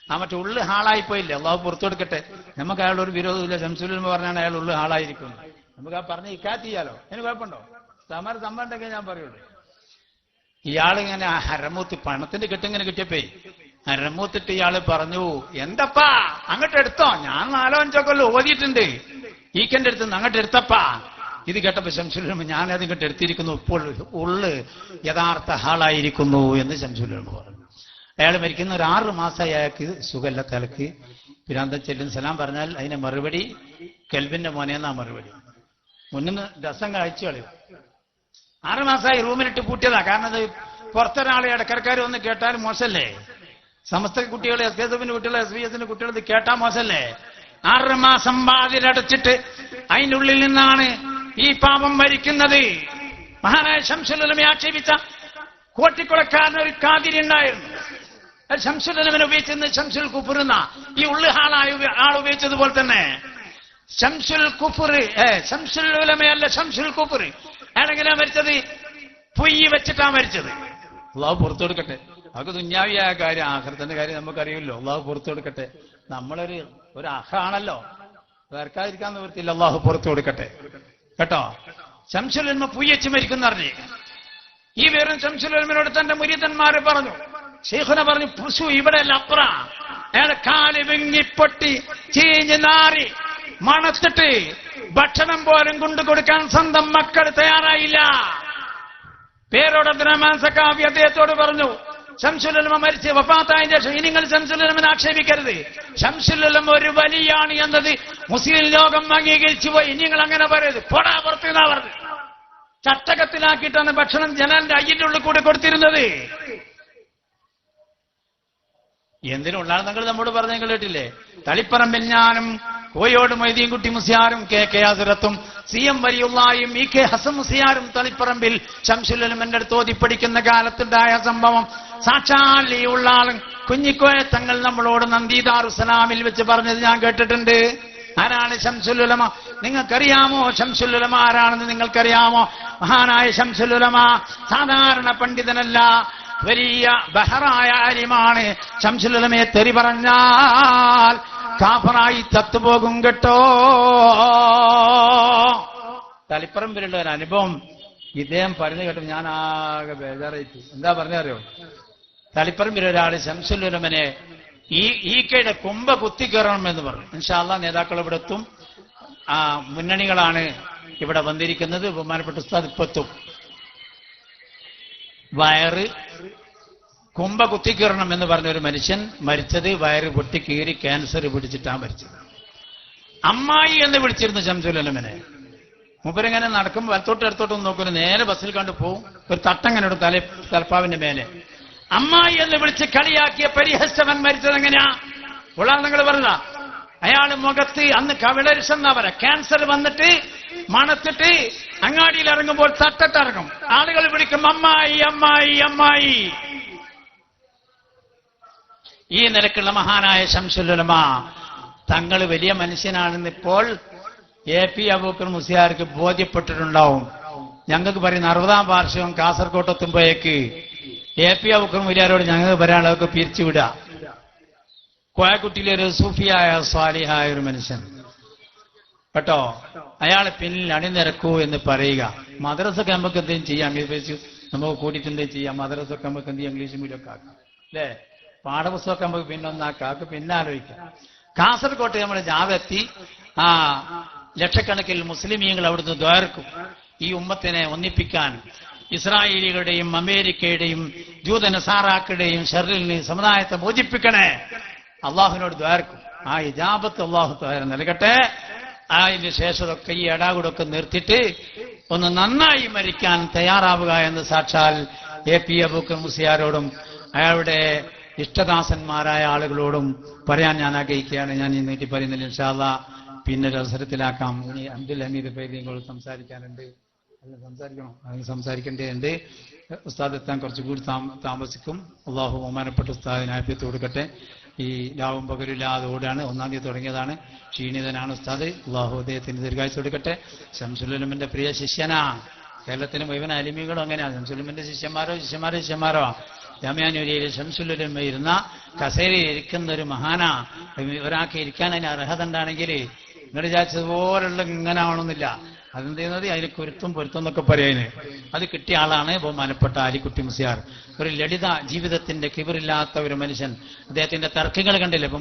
ആ മറ്റേ ഉള്ളു ഹാളായിപ്പോയില്ലേ? അള്ളാഹു പുറത്തു കൊടുക്കട്ടെ. നമുക്ക് അയാളൊരു ഒരു വിരോധമില്ല. ശംസുൽ ഉലമ പറഞ്ഞാണ് അയാൾ ഉള്ളു ഹാളായിരിക്കുന്നു. നമുക്ക് ആ പറഞ്ഞ് ഇക്കാറ്റ് ചെയ്യാലോ, അതിന് കുഴപ്പമുണ്ടോ? സമ്മതണ്ടെങ്കിൽ ഞാൻ പറയുള്ളൂ. ഇയാളിങ്ങനെ ഹരമൂത്ത് പണത്തിന്റെ കെട്ടിങ്ങനെ കിട്ടിയപ്പോ ഹരമൂത്തിട്ട് ഇയാള് പറഞ്ഞു, എന്തപ്പാ അങ്ങോട്ട് എടുത്തോ, ഞാൻ 4-5 കൊല്ലം ഓതിയിട്ടുണ്ട് ഈക്കന്റെ അടുത്ത് നിന്ന്, അങ്ങോട്ട് എടുത്തപ്പാ. ഇത് കേട്ടപ്പോ ശംസുൽ ഉലമ ഞാനത് ഇങ്ങോട്ട് എടുത്തിരിക്കുന്നു, ഇപ്പോൾ ഉള്ളു യഥാർത്ഥ ഹാളായിരിക്കുന്നു എന്ന് ശംസുൽ ഉലമ പറഞ്ഞു. അയാൾ മരിക്കുന്ന ഒരു 6 മാസമായി അയാൾക്ക് സുഖമല്ല, തലക്ക് പിരാന്തം ചെല്ലും. സലാം പറഞ്ഞാൽ അതിന്റെ മറുപടി കെൽബിന്റെ മോനെന്നാ മറുപടി. മുന്നിന്ന് രസം കഴിച്ചു കളയും. 6 മാസമായി റൂമിലിട്ട് പൂട്ടിയതാ. കാരണം അത് പുറത്തൊരാളെ ഇടക്കരക്കാർ വന്ന് കേട്ടാൽ മോശമല്ലേ? സമസ്ത കുട്ടികൾ, SKSF കുട്ടികൾ, SVS കുട്ടികൾ ഇത് കേട്ടാ മോശമല്ലേ? 6 മാസം വാതിലടച്ചിട്ട് അതിൻ്റെ ഉള്ളിൽ നിന്നാണ് ഈ പാപം ഭരിക്കുന്നത്. മഹാനായ ശംസുൽ ഉലമയെ ആക്ഷേപിച്ച കോട്ടിക്കുളക്കാരൻ ഒരു കാതിരി ഉണ്ടായിരുന്നു. ശംസുൽ ഉലമനെ ഉപയോഗിച്ചെന്ന് ശംസുൽ കുഫർ എന്ന ഈ ഉള്ളുഹാളായ ആൾ ഉപയോഗിച്ചതുപോലെ തന്നെ ശംസുൽ കുഫർ, ശംസുൽ ഉലമയല്ല ശംസുൽ കുഫർ. അയാളെങ്ങനെ മരിച്ചത്? പൊയ്യ് വെച്ചിട്ടാ മരിച്ചത്. അള്ളാഹു പുറത്തു കൊടുക്കട്ടെ. നമുക്ക് ദുന്യാവിയായ കാര്യം, ആഖിറത്തിന്റെ കാര്യം നമുക്കറിയില്ലോ. അള്ളാഹു പുറത്തു കൊടുക്കട്ടെ. നമ്മളൊരു അഹാണല്ലോ, വേർക്കാതിരിക്കാൻ നിവൃത്തിയില്ല. അള്ളാഹു പുറത്തു കൊടുക്കട്ടെ കേട്ടോ. ശംസുൽ ഉലമ പൊയ്യച്ച് മരിക്കുന്ന പറഞ്ഞേ. ഈ പേരും ശംസുൽ ഉലമയോട് തന്റെ മുരീദന്മാര് പറഞ്ഞു, ശൈഖുന പറഞ്ഞു, പുസു ഇവിടെ അല്ല അപ്ര. അയാളെ കാല് വിങ്ങിപ്പൊട്ടി ചീഞ്ഞ് നാറി മണത്തിട്ട് ഭക്ഷണം പോലും കൊണ്ടുകൊടുക്കാൻ സ്വന്തം മക്കൾ തയ്യാറായില്ല. പേരോട് അബ്ദുറഹ്മാൻ സഖാഫി അദ്ദേഹത്തോട് പറഞ്ഞു, ശംസുൽ ഉലമ മരിച്ച് വഫാത്തായതിനു ശേഷം നിങ്ങൾ ശംസുൽ ഉലമനെ ആക്ഷേപിക്കരുത്. ശംസുൽ ഉലമ ഒരു വലിയാണ് എന്നത് മുസ്ലിം ലോകം അംഗീകരിച്ചു പോയി. നിങ്ങൾ അങ്ങനെ പറയരുത്, പോടാ പുറത്ത് എന്നാ പറഞ്ഞു. ചട്ടകത്തിലാക്കിയിട്ടാണ് ഭക്ഷണം ജനന്റെ അയ്യന്റെ ഉള്ളിൽ കൂടെ കൊടുത്തിരുന്നത്. എന്തിനുള്ളതാണ് നിങ്ങൾ നമ്മോട് പറഞ്ഞ കേട്ടില്ലേ? തളിപ്പറമ്പിൽ ഞാനും കോയോട് Moideenkutty മുസ്ലിയാരും KK അസുരത്തും CM വലിയുള്ളായും EK Hasan മുസ്ലിയാരും തളിപ്പറമ്പിൽ Shamsul ഉലമന്റെ അടുത്ത് ഓതിപ്പടിക്കുന്ന കാലത്തുണ്ടായ സംഭവം സാക്ഷാൽ ഈ ഉള്ള ആളും കുഞ്ഞിക്കോയ തങ്ങൾ നമ്മളോട് നന്ദി ദാറുസ്സലാമിൽ വെച്ച് പറഞ്ഞത് ഞാൻ കേട്ടിട്ടുണ്ട്. ആരാണ് ശംസുൽ ഉലമ? നിങ്ങൾക്കറിയാമോ ശംസുൽ ഉലമ ആരാണെന്ന്? നിങ്ങൾക്കറിയാമോ? മഹാനായ ശംസുൽ ഉലമ സാധാരണ പണ്ഡിതനല്ല, വലിയ ബഹറായ ആലിമാണ്. ശംസുൽ ഉലമയെ തെറി പറഞ്ഞാൽ കാഫറായി ചത്തുപോകും കേട്ടോ. തളിപ്പറമ്പിലുള്ള ഒരു അനുഭവം ഇദ്ദേഹം പറഞ്ഞു കേട്ടു. ഞാൻ ആകെ ബേജാറായിട്ട്. എന്താ പറഞ്ഞറിയോ? തളിപ്പറമ്പിലൊരാള് ശംസുൽ ഉലമനെ ഈക്കയുടെ കൊമ്പ കുത്തിക്കയറണം എന്ന് പറഞ്ഞു. ഇൻഷാ അല്ലാഹ് നേതാക്കൾ ഇവിടെ എത്തും. മുന്നണികളാണ് ഇവിടെ വന്നിരിക്കുന്നത്. ബഹുമാനപ്പെട്ട ഉസ്താദ് ഇപ്പെത്തും. വയറ് കൊമ്പ കുത്തിക്കീറണം എന്ന് പറഞ്ഞ ഒരു മനുഷ്യൻ മരിച്ചത് വയറ് പൊട്ടിക്കീറി ക്യാൻസർ പിടിച്ചിട്ടാണ് മരിച്ചത്. അമ്മായി എന്ന് വിളിച്ചിരുന്നു ശംസുൽ ഉലമനെ. മൂപ്പരിങ്ങനെ നടക്കുമ്പോൾ വലത്തോട്ട് ഇടത്തോട്ടും നോക്കുന്നു, നേരെ ബസ്സിൽ കണ്ടു പോവും. ഒരു തട്ടങ്ങനെ ഒരു തലപ്പാവിന്റെ മേലെ അമ്മായി എന്ന് വിളിച്ച് കളിയാക്കിയ പരിഹസവൻ മരിച്ചത് എങ്ങനെയാ? ഉള്ളാൽ നിങ്ങൾ പറഞ്ഞ അയാൾ മുഖത്ത് അന്ന് കവിളരിശെന്നാ പറയാ, ക്യാൻസർ വന്നിട്ട് മണത്തിട്ട് അങ്ങാടിയിൽ ഇറങ്ങുമ്പോൾ തട്ടിറങ്ങും. ആളുകൾ വിളിക്കും അമ്മായി അമ്മായി അമ്മായി. ഈ നിലക്കുള്ള മഹാനായ ശംസുൽ ഉലമ തങ്ങൾ വലിയ മനുഷ്യനാണെന്ന് ഇപ്പോൾ AP അബൂബക്കർ മുസ്ലിയാർക്ക് ബോധ്യപ്പെട്ടിട്ടുണ്ടാവും. ഞങ്ങൾക്ക് പറയുന്ന 60-ാം വാർഷികം കാസർകോട്ടെത്തുമ്പോഴേക്ക് AP അബൂബക്കർ മുസ്ലിയാരോട് ഞങ്ങൾക്ക് പറയാനുള്ളതൊക്കെ പിരിച്ചുവിടുക. കോയക്കുട്ടിയിലൊരു സൂഫിയായ സ്വാലിഹായ ഒരു മനുഷ്യൻ കേട്ടോ, അയാളെ പിന്നിൽ അണിനിരക്കൂ എന്ന് പറയുക. മദ്രസൊക്കെ നമുക്ക് എന്തെങ്കിലും ചെയ്യാം, നമുക്ക് കൂട്ടിയിട്ട് എന്തെങ്കിലും ചെയ്യാം. മദ്രസൊക്കെ നമുക്ക് എന്ത് ചെയ്യാം, ഇംഗ്ലീഷ് മീഡിയം ഒക്കെ ആക്കാം അല്ലേ? പാഠപുസ്തകമൊക്കെ നമുക്ക് പിന്നെ ഒന്നാക്കാം, പിന്നെ ആലോചിക്കാം. കാസർകോട്ട് നമ്മുടെ ജാതെത്തി ലക്ഷക്കണക്കിൽ മുസ്ലിമീങ്ങൾ അവിടുന്ന് ദ്വാരക്കും ഈ ഉമ്മത്തിനെ ഒന്നിപ്പിക്കാൻ. ഇസ്രായേലികളുടെയും അമേരിക്കയുടെയും ജൂതനസാറാക്കളുടെയും ഷർറിൽ നിന്ന് സമുദായത്തെ മോചിപ്പിക്കണേ. അള്ളാഹുവിനോട് ദ്വാരക്കും. ഇജാബത്ത് അള്ളാഹു നൽകട്ടെ. അതിന് ശേഷമൊക്കെ ഈ എടാകൂടൊക്കെ നിർത്തിയിട്ട് ഒന്ന് നന്നായി മരിക്കാൻ തയ്യാറാവുക എന്ന് സാക്ഷാൽ AP അബൂബക്കർ മുസ്ലിയാരോടും അയാളുടെ ഇഷ്ടദാസന്മാരായ ആളുകളോടും പറയാൻ ഞാൻ ആഗ്രഹിക്കുകയാണ്. ഞാൻ ഈ നീട്ടി പറയുന്നില്ല, ഇൻഷാ അല്ലാഹ് പിന്നൊരു അവസരത്തിലാക്കാം. ഇനി അബ്ദുൽ ഹമീദ് പേരിങ്ങൾ സംസാരിക്കാനുണ്ട്. സംസാരിക്കണോ? അതിന് സംസാരിക്കേണ്ടതുണ്ട്. ഉസ്താദ് എത്താൻ കുറച്ചുകൂടി താമസിക്കും. അള്ളാഹു ബഹുമാനപ്പെട്ട ഉസ്താദിന് ആഫിയത്ത് കൊടുക്കട്ടെ. ഈ രാവും പകലില്ലാതെ ഓടാണ്, 1-ാം തീയതി തുടങ്ങിയതാണ്. ക്ഷീണിതനാണ് ഉസ്താദ്. അള്ളാഹു അദ്ദേഹത്തിന് ദീർഘായുസ്സ് കൊടുക്കട്ടെ. ശംസുൽ ഉലമന്റെ പ്രിയ ശിഷ്യനാ. കേരളത്തിന് മുഴുവൻ അലിമികളും അങ്ങനെയാണ്. ശംസുൽ ഉലമന്റെ ശിഷ്യന്മാരോ ജാമിഅനൂരിയയിൽ ശംസുൽ ഉലമ ഇരുന്ന കസേരയിൽ ഇരിക്കുന്ന ഒരു മഹാനാ. ഒരാൾക്ക് ഇരിക്കാൻ അതിന് അർഹത ഉണ്ടാണെങ്കിൽ നിങ്ങൾ വിചാരിച്ചതുപോലുള്ള ഇങ്ങനെ ആവണമെന്നില്ല. അതെന്ത് ചെയ്യുന്നത് അതിന് പൊരുത്തം എന്നൊക്കെ പറയുന്നത്. അത് കിട്ടിയ ആളാണ് ബഹുമാനപ്പെട്ട അലിക്കുട്ടി മുസ്ലിയാർ. ഒരു ലളിത ജീവിതത്തിന്റെ കിബറില്ലാത്ത ഒരു മനുഷ്യൻ. അദ്ദേഹത്തിന്റെ തർക്കങ്ങൾ കണ്ടില്ലേ? ഇപ്പൊ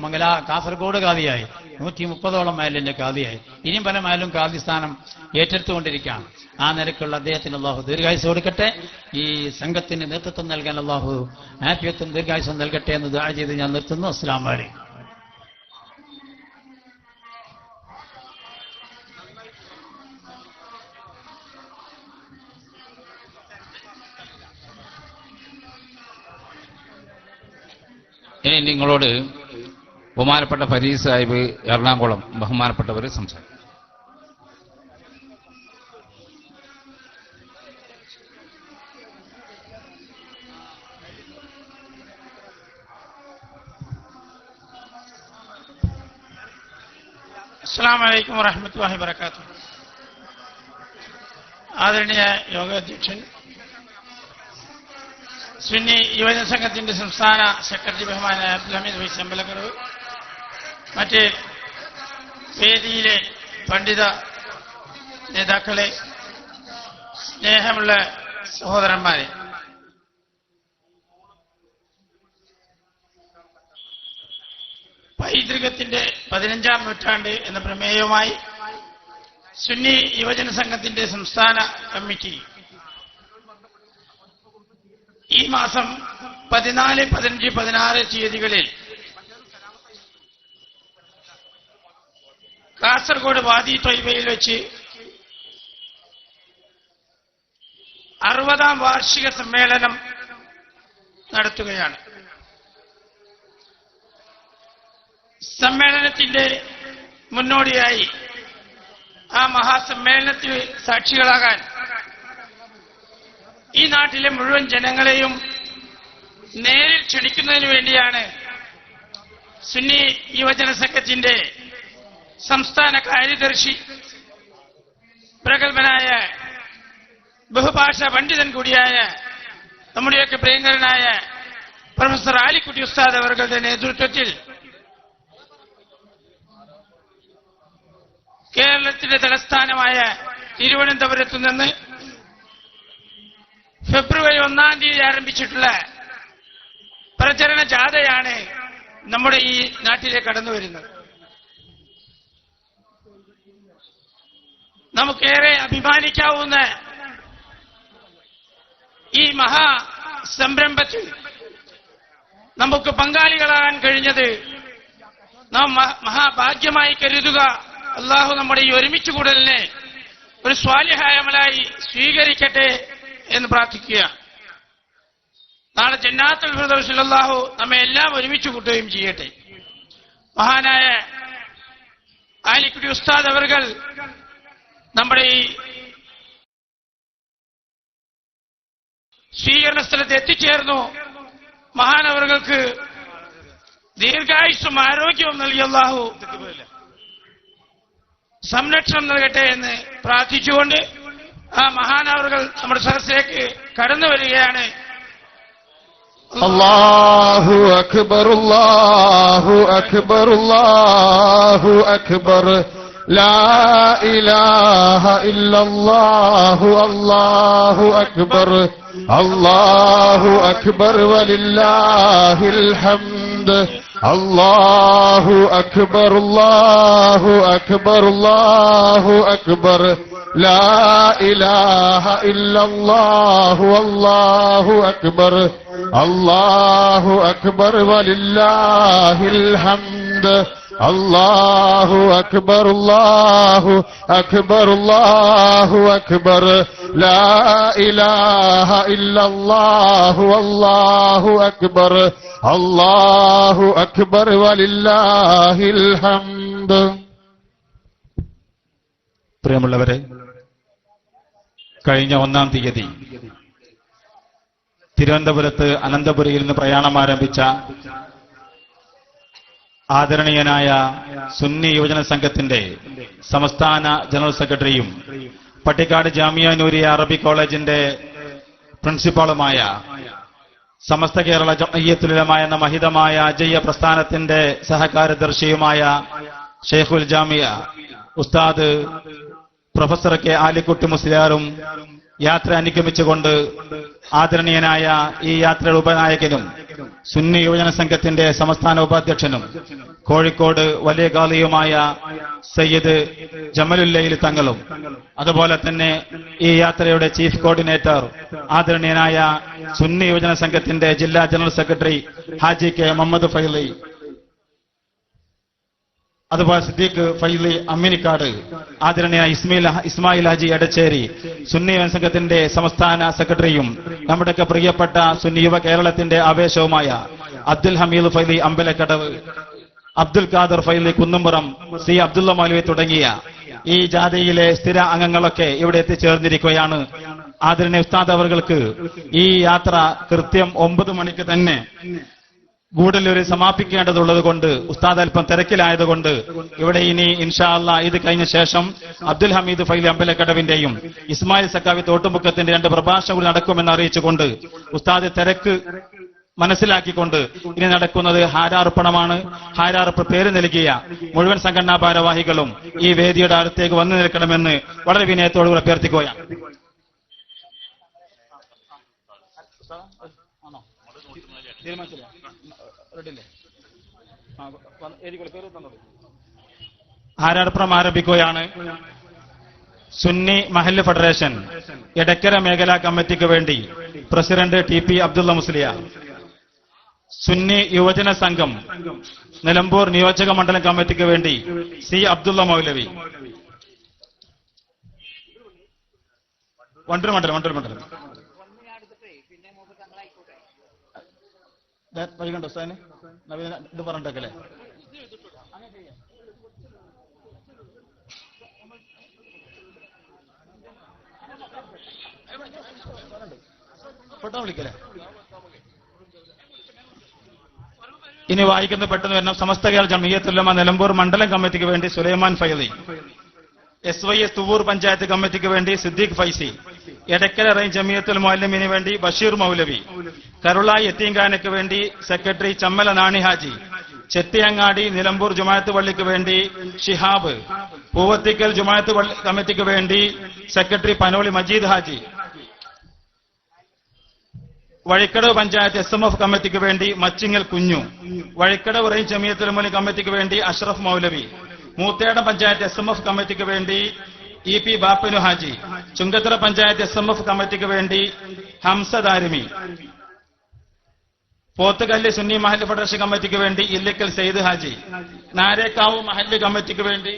കാസർഗോഡ് കാദിയായി, 130ഓളം മൈലിന്റെ കാദിയായി. ഇനിയും പല മൈലും കാദി സ്ഥാനം ഏറ്റെടുത്തുകൊണ്ടിരിക്കുകയാണ്. ആ നിലക്കുള്ള അദ്ദേഹത്തിന് അള്ളാഹു ദീർഘായുസ് കൊടുക്കട്ടെ. ഈ സംഘത്തിന് നേതൃത്വം നൽകാൻ അള്ളാഹു ആഫിയത്തും ദീർഘായുസും നൽകട്ടെ എന്ന് ദുആ ചെയ്ത് ഞാൻ നിർത്തുന്നു. അസ്സലാമു അലൈക്കും. ഇനി നിങ്ങളോട് ബഹുമാനപ്പെട്ട ഫരീദ് സാഹിബ് എറണാകുളം ബഹുമാനപ്പെട്ടവർ സംസാരിക്കും. അസ്സലാമു അലൈക്കും വറഹ്മത്തുള്ളാഹി വബറകാതുഹു. ആദരണീയ യോഗാധ്യക്ഷൻ, സുന്നി യുവജന സംഘത്തിന്റെ സംസ്ഥാന സെക്രട്ടറി ബഹുമാനായ അബ്ദുൽ ഹമീദ് വൈസ് അമ്പലക്കടവ്, മറ്റ് വേദിയിലെ പണ്ഡിത നേതാക്കളെ, സ്നേഹമുള്ള സഹോദരന്മാരെ, പൈതൃകത്തിന്റെ 15ാം നൂറ്റാണ്ട് എന്ന പ്രമേയവുമായി സുന്നി യുവജന സംഘത്തിന്റെ സംസ്ഥാന കമ്മിറ്റി ഈ മാസം 14, 15, 16 തീയതികളിൽ കാസർഗോഡ് വാദി ത്വയ്ബയിൽ വെച്ച് 60ാം വാർഷിക സമ്മേളനം നടത്തുകയാണ്. സമ്മേളനത്തിന്റെ മുന്നോടിയായി ആ മഹാസമ്മേളനത്തിൽ സാക്ഷികളാകാൻ ഈ നാട്ടിലെ മുഴുവൻ ജനങ്ങളെയും നേരിൽ ക്ഷണിക്കുന്നതിന് വേണ്ടിയാണ് സുന്നി യുവജന സംഘത്തിന്റെ സംസ്ഥാന കാര്യദർശി, പ്രഗത്ഭനായ ബഹുഭാഷാ പണ്ഡിതൻ കൂടിയായ നമ്മുടെയൊക്കെ പ്രിയങ്കരനായ പ്രൊഫസർ ആലിക്കുട്ടി ഉസ്താദ് അവരുടെ നേതൃത്വത്തിൽ കേരളത്തിന്റെ തലസ്ഥാനമായ തിരുവനന്തപുരത്ത് നിന്ന് ഫെബ്രുവരി 1-ാം തീയതി ആരംഭിച്ചിട്ടുള്ള പ്രചരണ ജാഥയാണ് നമ്മുടെ ഈ നാട്ടിലേക്ക് കടന്നു വരുന്നത്. നമുക്കേറെ അഭിമാനിക്കാവുന്ന ഈ മഹാസംരംഭത്തിൽ നമുക്ക് പങ്കാളികളാകാൻ കഴിഞ്ഞത് നാം മഹാഭാഗ്യമായി കരുതുക. അള്ളാഹു നമ്മുടെ ഈ ഒരുമിച്ച് കൂടലിനെ ഒരു സ്വാലിഹായ അമലായി സ്വീകരിക്കട്ടെ എന്ന് പ്രാർത്ഥിക്കുക. നാളെ ജന്നാത്തുൽ ഫിർദൗസിൽ അല്ലാഹു നമ്മെ എല്ലാം ഒരുമിച്ച് കൂട്ടുകയും ചെയ്യട്ടെ. മഹാനായ ആലിക്കുട്ടി ഉസ്താദ് അവർകൾ നമ്മുടെ ഈ സ്വീകരണ സ്ഥലത്ത് എത്തിച്ചേർന്നു. മഹാനവറുകൾക്ക് ദീർഘായുസ്സും ആരോഗ്യവും നൽകി അല്ലാഹു സംരക്ഷണം നൽകട്ടെ എന്ന് പ്രാർത്ഥിച്ചുകൊണ്ട് ആ മഹാനവറുകൾ നമ്മുടെ സദസ്സിലേക്ക് കടന്നു വരികയാണ്. അല്ലാഹു അക്ബർ, അല്ലാഹു അക്ബർ, അല്ലാഹു അക്ബർ, ലാ ഇലാഹ ഇല്ലല്ലാഹു, അല്ലാഹു അക്ബർ, അല്ലാഹു അക്ബർ വലില്ലാഹിൽ ഹംദ്. അല്ലാഹു അക്ബർ, അല്ലാഹു അക്ബർ, അല്ലാഹു അക്ബർ, ലാ ഇലാഹ ഇല്ലല്ലാഹു, അല്ലാഹു അക്ബർ, അല്ലാഹു അക്ബർ വലില്ലാഹിൽ ഹംദ്. അല്ലാഹു അക്ബർ, അല്ലാഹു അക്ബർ, അല്ലാഹു അക്ബർ, ലാ ഇലാഹ ഇല്ലല്ലാഹു, അല്ലാഹു അക്ബർ, അല്ലാഹു അക്ബർ വലില്ലാഹിൽ ഹംദ്. പ്രിയമുള്ളവരെ, കഴിഞ്ഞ 1-ാം തീയതി തിരുവനന്തപുരത്ത് അനന്തപുരിയിൽ നിന്ന് പ്രയാണം ആരംഭിച്ച ആദരണീയനായ സുന്നി യുവജന സംഘത്തിന്റെ സംസ്ഥാന ജനറൽ സെക്രട്ടറിയും പട്ടിക്കാട് ജാമിയ നൂരിയ അറബി കോളേജിന്റെ പ്രിൻസിപ്പാളുമായ സമസ്ത കേരള ജംഇയ്യത്തുൽ ഉലമ എന്ന മഹിതമായ അജയ്യ പ്രസ്ഥാനത്തിന്റെ സഹകാര്യദർശിയുമായ ഷെയ്ഖുൽ ജാമിയ ഉസ്താദ് പ്രൊഫസർ കെ ആലിക്കുട്ടി മുസ്ലിയാരും യാത്ര അനുഗമിച്ചുകൊണ്ട് ആദരണീയനായ ഈ യാത്രയുടെ ഉപനായകനും സുന്നി യുവജന സംഘത്തിന്റെ സംസ്ഥാന ഉപാധ്യക്ഷനും കോഴിക്കോട് വലിയ ഖാദിയുമായ സയ്യിദ് ജമലുല്ലയിൽ തങ്ങളും, അതുപോലെ തന്നെ ഈ യാത്രയുടെ ചീഫ് കോർഡിനേറ്റർ ആദരണീയനായ സുന്നി യുവജന സംഘത്തിന്റെ ജില്ലാ general secretary Haji K Muhammad Faili, അതുപോലെ സിദ്ദീഖ് ഫൈലി അമ്മിനിക്കാട്, ആദരണീയ ഇസ്മായിൽ ഹാജി എടച്ചേരി, സുന്നി യുവജന സംഘത്തിന്റെ സംസ്ഥാന സെക്രട്ടറിയും നമ്മുടെയൊക്കെ പ്രിയപ്പെട്ട സുന്നി യുവ കേരളത്തിന്റെ ആവേശവുമായ അബ്ദുൽ ഹമീദ് ഫൈലി അമ്പലക്കടവ്, അബ്ദുൽ ഖാദർ ഫൈലി കുന്നുംപുറം, സി അബ്ദുള്ള മൗലവി തുടങ്ങിയ ഈ ജാഥയിലെ സ്ഥിര അംഗങ്ങളൊക്കെ ഇവിടെ എത്തിച്ചേർന്നിരിക്കുകയാണ്. ആദരണീയ ഉസ്താദ് അവർക്ക് ഈ യാത്ര കൃത്യം 9 മണിക്ക് തന്നെ ഗൂഡല്ലൂർ സമാപിക്കേണ്ടതുള്ളത് കൊണ്ട് ഉസ്താദ് അല്പം തിരക്കിലായതുകൊണ്ട് ഇവിടെ ഇനി ഇൻഷാ അല്ലാ ഇത് കഴിഞ്ഞ ശേഷം അബ്ദുൽ ഹമീദ് ഫൈലി അമ്പലക്കടവിന്റെയും ഇസ്മായിൽ സക്കാവി തോട്ടുമുക്കത്തിന്റെ 2 പ്രഭാഷണങ്ങൾ നടക്കുമെന്ന് അറിയിച്ചുകൊണ്ട് ഉസ്താദ് തിരക്ക് മനസ്സിലാക്കിക്കൊണ്ട് ഇനി നടക്കുന്നത് ഹാരാർപ്പണമാണ്. ഹാരാർപ്പ് പേര് നൽകിയ മുഴുവൻ സംഘടനാ ഭാരവാഹികളും ഈ വേദിയുടെ അടുത്തേക്ക് വന്നു നിൽക്കണമെന്ന് വളരെ വിനയത്തോടുകൂടി അഭ്യർത്ഥിക്കുകയാണ്. ഹാരാർപ്പണം ആരംഭിക്കുകയാണ്. സുന്നി മഹല്ല് ഫെഡറേഷൻ എടക്കര മേഖലാ കമ്മിറ്റിക്ക് വേണ്ടി പ്രസിഡന്റ് TP അബ്ദുള്ള മുസ്ലിയാർ, സുന്നി യുവജന സംഘം നിലമ്പൂർ നിയോജക മണ്ഡലം കമ്മിറ്റിക്ക് വേണ്ടി സി അബ്ദുള്ള മൗലവി, വണ്ടൂർ മണ്ഡലം വൈകണ്ടോ സാന് ഇത് പറഞ്ഞിട്ടല്ലേ ഫോട്ടോ വിളിക്കല്ലേ. ഇനി വായിക്കുന്ന പെട്ടെന്ന് വരണം. സമസ്ത കേരള ജംഇയ്യത്തുൽ ഉലമ നിലമ്പൂർ മണ്ഡലം കമ്മിറ്റിക്ക് വേണ്ടി സുലൈമാൻ ഫൈലി, SYS തുവൂർ പഞ്ചായത്ത് കമ്മിറ്റിക്ക് വേണ്ടി സിദ്ദീഖ് ഫൈസി, എടക്കര റേഞ്ച് ജംഇയ്യത്തുൽ മുഅല്ലിമീന് വേണ്ടി ബഷീർ മൗലവി, കരുളായി യത്തീംഖാനയ്ക്ക് വേണ്ടി സെക്രട്ടറി ചമ്മല നാണി ഹാജി, ചെത്തിയങ്ങാടി നിലമ്പൂർ ജുമാഅത്ത് പള്ളിക്ക് വേണ്ടി ഷിഹാബ്, പൂവത്തിക്കൽ ജുമാഅത്ത് കമ്മിറ്റിക്ക് വേണ്ടി സെക്രട്ടറി പനോളി മജീദ് ഹാജി, വഴിക്കടവ് പഞ്ചായത്ത് SMF കമ്മിറ്റിക്ക് വേണ്ടി മച്ചിങ്ങൽ കുഞ്ഞു, വഴിക്കടവ് റേഞ്ച് ജംഇയ്യത്തുൽ ഉലമ കമ്മിറ്റിക്ക് വേണ്ടി അഷ്റഫ് മൗലവി, മൂത്തേടം പഞ്ചായത്ത് SMF കമ്മിറ്റിക്ക് വേണ്ടി EP ബാപ്പനു ഹാജി, ചുങ്കത്തറ പഞ്ചായത്ത് SMF കമ്മിറ്റിക്ക് വേണ്ടി ഹംസ ദാരിമി, പോത്തുകല്ല് സുന്നി മഹല്ല് ഫെഡറേഷൻ കമ്മിറ്റിക്ക് വേണ്ടി ഇല്ലിക്കൽ സെയ്ദ് ഹാജി, നാരേക്കാവ് മഹല്ല് കമ്മിറ്റിക്ക് വേണ്ടി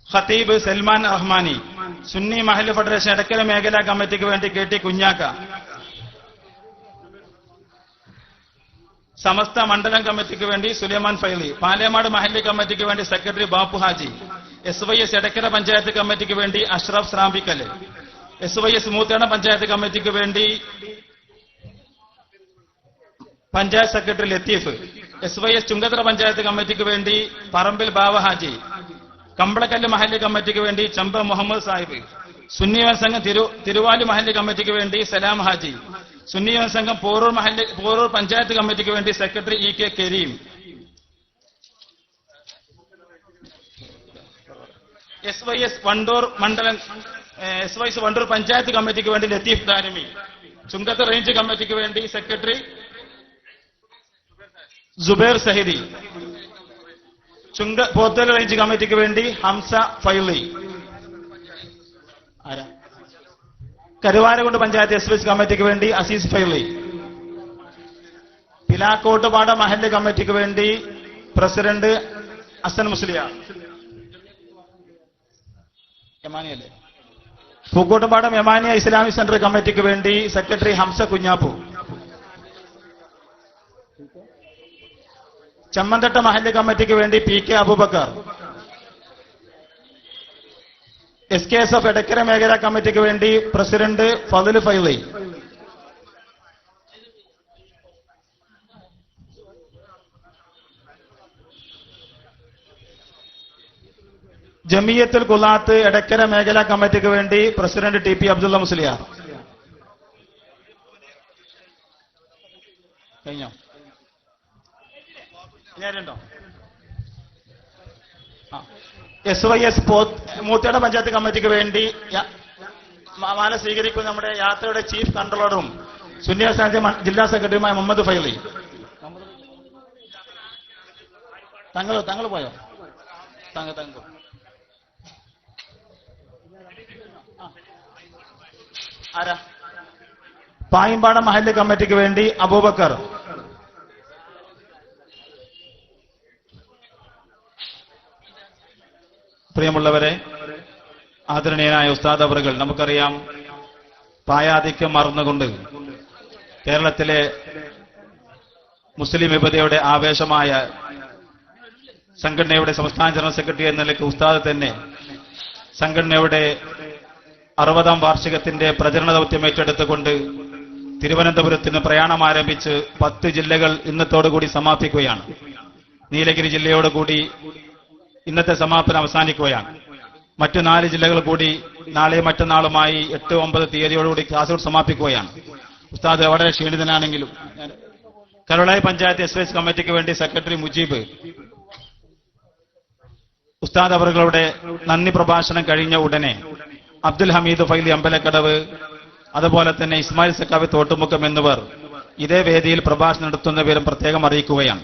ഖതീബ് സൽമാൻ റഹ്മാനി, സുന്നി മഹല്ല് ഫെഡറേഷൻ എടക്കര മേഖലാ കമ്മിറ്റിക്ക് വേണ്ടി KT കുഞ്ഞാക്ക, സമസ്ത മണ്ഡലം കമ്മിറ്റിക്ക് വേണ്ടി സുലൈമാൻ ഫൈലി, പാലേമാട് മഹല്ല് കമ്മിറ്റിക്ക് വേണ്ടി സെക്രട്ടറി ബാപ്പു ഹാജി, SYS എടക്കര പഞ്ചായത്ത് കമ്മിറ്റിക്ക് വേണ്ടി അഷ്റഫ് സ്രാമ്പിക്കൽ, SYS മൂത്തേടം പഞ്ചായത്ത് കമ്മിറ്റിക്ക് വേണ്ടി പഞ്ചായത്ത് സെക്രട്ടറി ലത്തീഫ്, SYS ചുങ്കത്തറ പഞ്ചായത്ത് കമ്മിറ്റിക്ക് വേണ്ടി പറമ്പിൽ ബാവ ഹാജി, കമ്പളക്കല്ല് മഹല്ല് കമ്മിറ്റിക്ക് വേണ്ടി ചമ്പ മുഹമ്മദ് സാഹിബ്, സുന്നി യുവജന സംഘം തിരുവാലി മഹല്ല് കമ്മിറ്റിക്ക് വേണ്ടി സലാം ഹാജി, സുന്നി യുവജന സംഘം പോരൂർ പഞ്ചായത്ത് കമ്മിറ്റിക്ക് വേണ്ടി secretary EK Kareem, SYS Wandoor panchayat കമ്മിറ്റിക്ക് വേണ്ടി ലത്തീഫ് ദാരിമി, ചുങ്കത്ത് റേഞ്ച് കമ്മിറ്റിക്ക് വേണ്ടി സെക്രട്ടറി ജുബൈർ സഹിദി, പോത്തല റേഞ്ച് കമ്മിറ്റിക്ക് വേണ്ടി ഹംസ ഫൈലി, കരുവാരകുണ്ട് പഞ്ചായത്ത് SYS കമ്മിറ്റിക്ക് വേണ്ടി അസീസ് ഫൈലി, പിലാക്കോട്ടുപാട മഹല്ല് കമ്മിറ്റിക്ക് വേണ്ടി president Hasan Musliyar, Pookkottupadam Yamaniya Islamic centre കമ്മിറ്റിക്ക് വേണ്ടി സെക്രട്ടറി ഹംസ കുഞ്ഞാപ്പു, ചമ്മന്തട്ട മഹല്ല് കമ്മിറ്റിക്ക് വേണ്ടി PK അബൂബക്കർ, SKSF എടക്കര മേഖലാ കമ്മിറ്റിക്ക് വേണ്ടി പ്രസിഡന്റ് ഫضل ഫൈലി, ജമിയത്തുൽ ഖുലാത്ത് എടക്കര മേഖലാ കമ്മിറ്റിക്ക് വേണ്ടി പ്രസിഡന്റ് TP അബ്ദുള്ള മുസ്ലിയാർ. കഴിഞ്ഞോ? ഞാനുണ്ടോ? SYS മൂത്തേട പഞ്ചായത്ത് കമ്മിറ്റിക്ക് വേണ്ടി മാല സ്വീകരിക്കുന്ന നമ്മുടെ യാത്രയുടെ ചീഫ് കൺട്രോളറും സുന്നി ജില്ലാ സെക്രട്ടറിയുമായ മുഹമ്മദ് ഫൈലി. തങ്ങൾ പോയോ? തങ്ങൾ ആരാ? പായിമ്പാടം മഹല്ല് കമ്മിറ്റിക്ക് വേണ്ടി അബൂബക്കർ, പ്രിയമുള്ളവരെ, ആദരണീയനായ ഉസ്താദ് അവറുകൾ, നമുക്കറിയാം പ്രായാധിക്യം മറന്നുകൊണ്ട് കേരളത്തിലെ മുസ്ലിം വിഭജനയുടെ ആവേശമായ സംഘടനയുടെ സംസ്ഥാന ജനറൽ സെക്രട്ടറി എന്ന നിലയ്ക്ക് ഉസ്താദ് തന്നെ സംഘടനയുടെ 60ാം വാർഷികത്തിന്റെ പ്രചരണ ദൗത്യം ഏറ്റെടുത്തുകൊണ്ട് തിരുവനന്തപുരത്തിന് പ്രയാണം ആരംഭിച്ച് 10 ജില്ലകൾ ഇന്നത്തോടുകൂടി സമാപിക്കുകയാണ്. നീലഗിരി ജില്ലയോടുകൂടി ഇന്നത്തെ സമാപനം അവസാനിക്കുകയാണ്. മറ്റു 4 ജില്ലകൾ കൂടി നാളെ മറ്റന്നാളുമായി 8-9 തീയതിയോടുകൂടി കാസർഗോഡ് സമാപിക്കുകയാണ്. ഉസ്താദ് വളരെ ക്ഷീണിതനാണെങ്കിലും കരുളായി പഞ്ചായത്ത് എക്സൈസ് കമ്മിറ്റിക്ക് വേണ്ടി സെക്രട്ടറി മുജീബ് ഉസ്താദ് അവരുടെ നന്ദി പ്രഭാഷണം കഴിഞ്ഞ ഉടനെ അബ്ദുൽ ഹമീദ് ഫൈലി അമ്പലക്കടവ്, അതുപോലെ തന്നെ ഇസ്മായിൽ സക്കാവി തോട്ടുമുക്കം എന്നിവർ ഇതേ വേദിയിൽ പ്രഭാഷണം നടത്തുന്ന വിവരം പ്രത്യേകം അറിയിക്കുകയാണ്.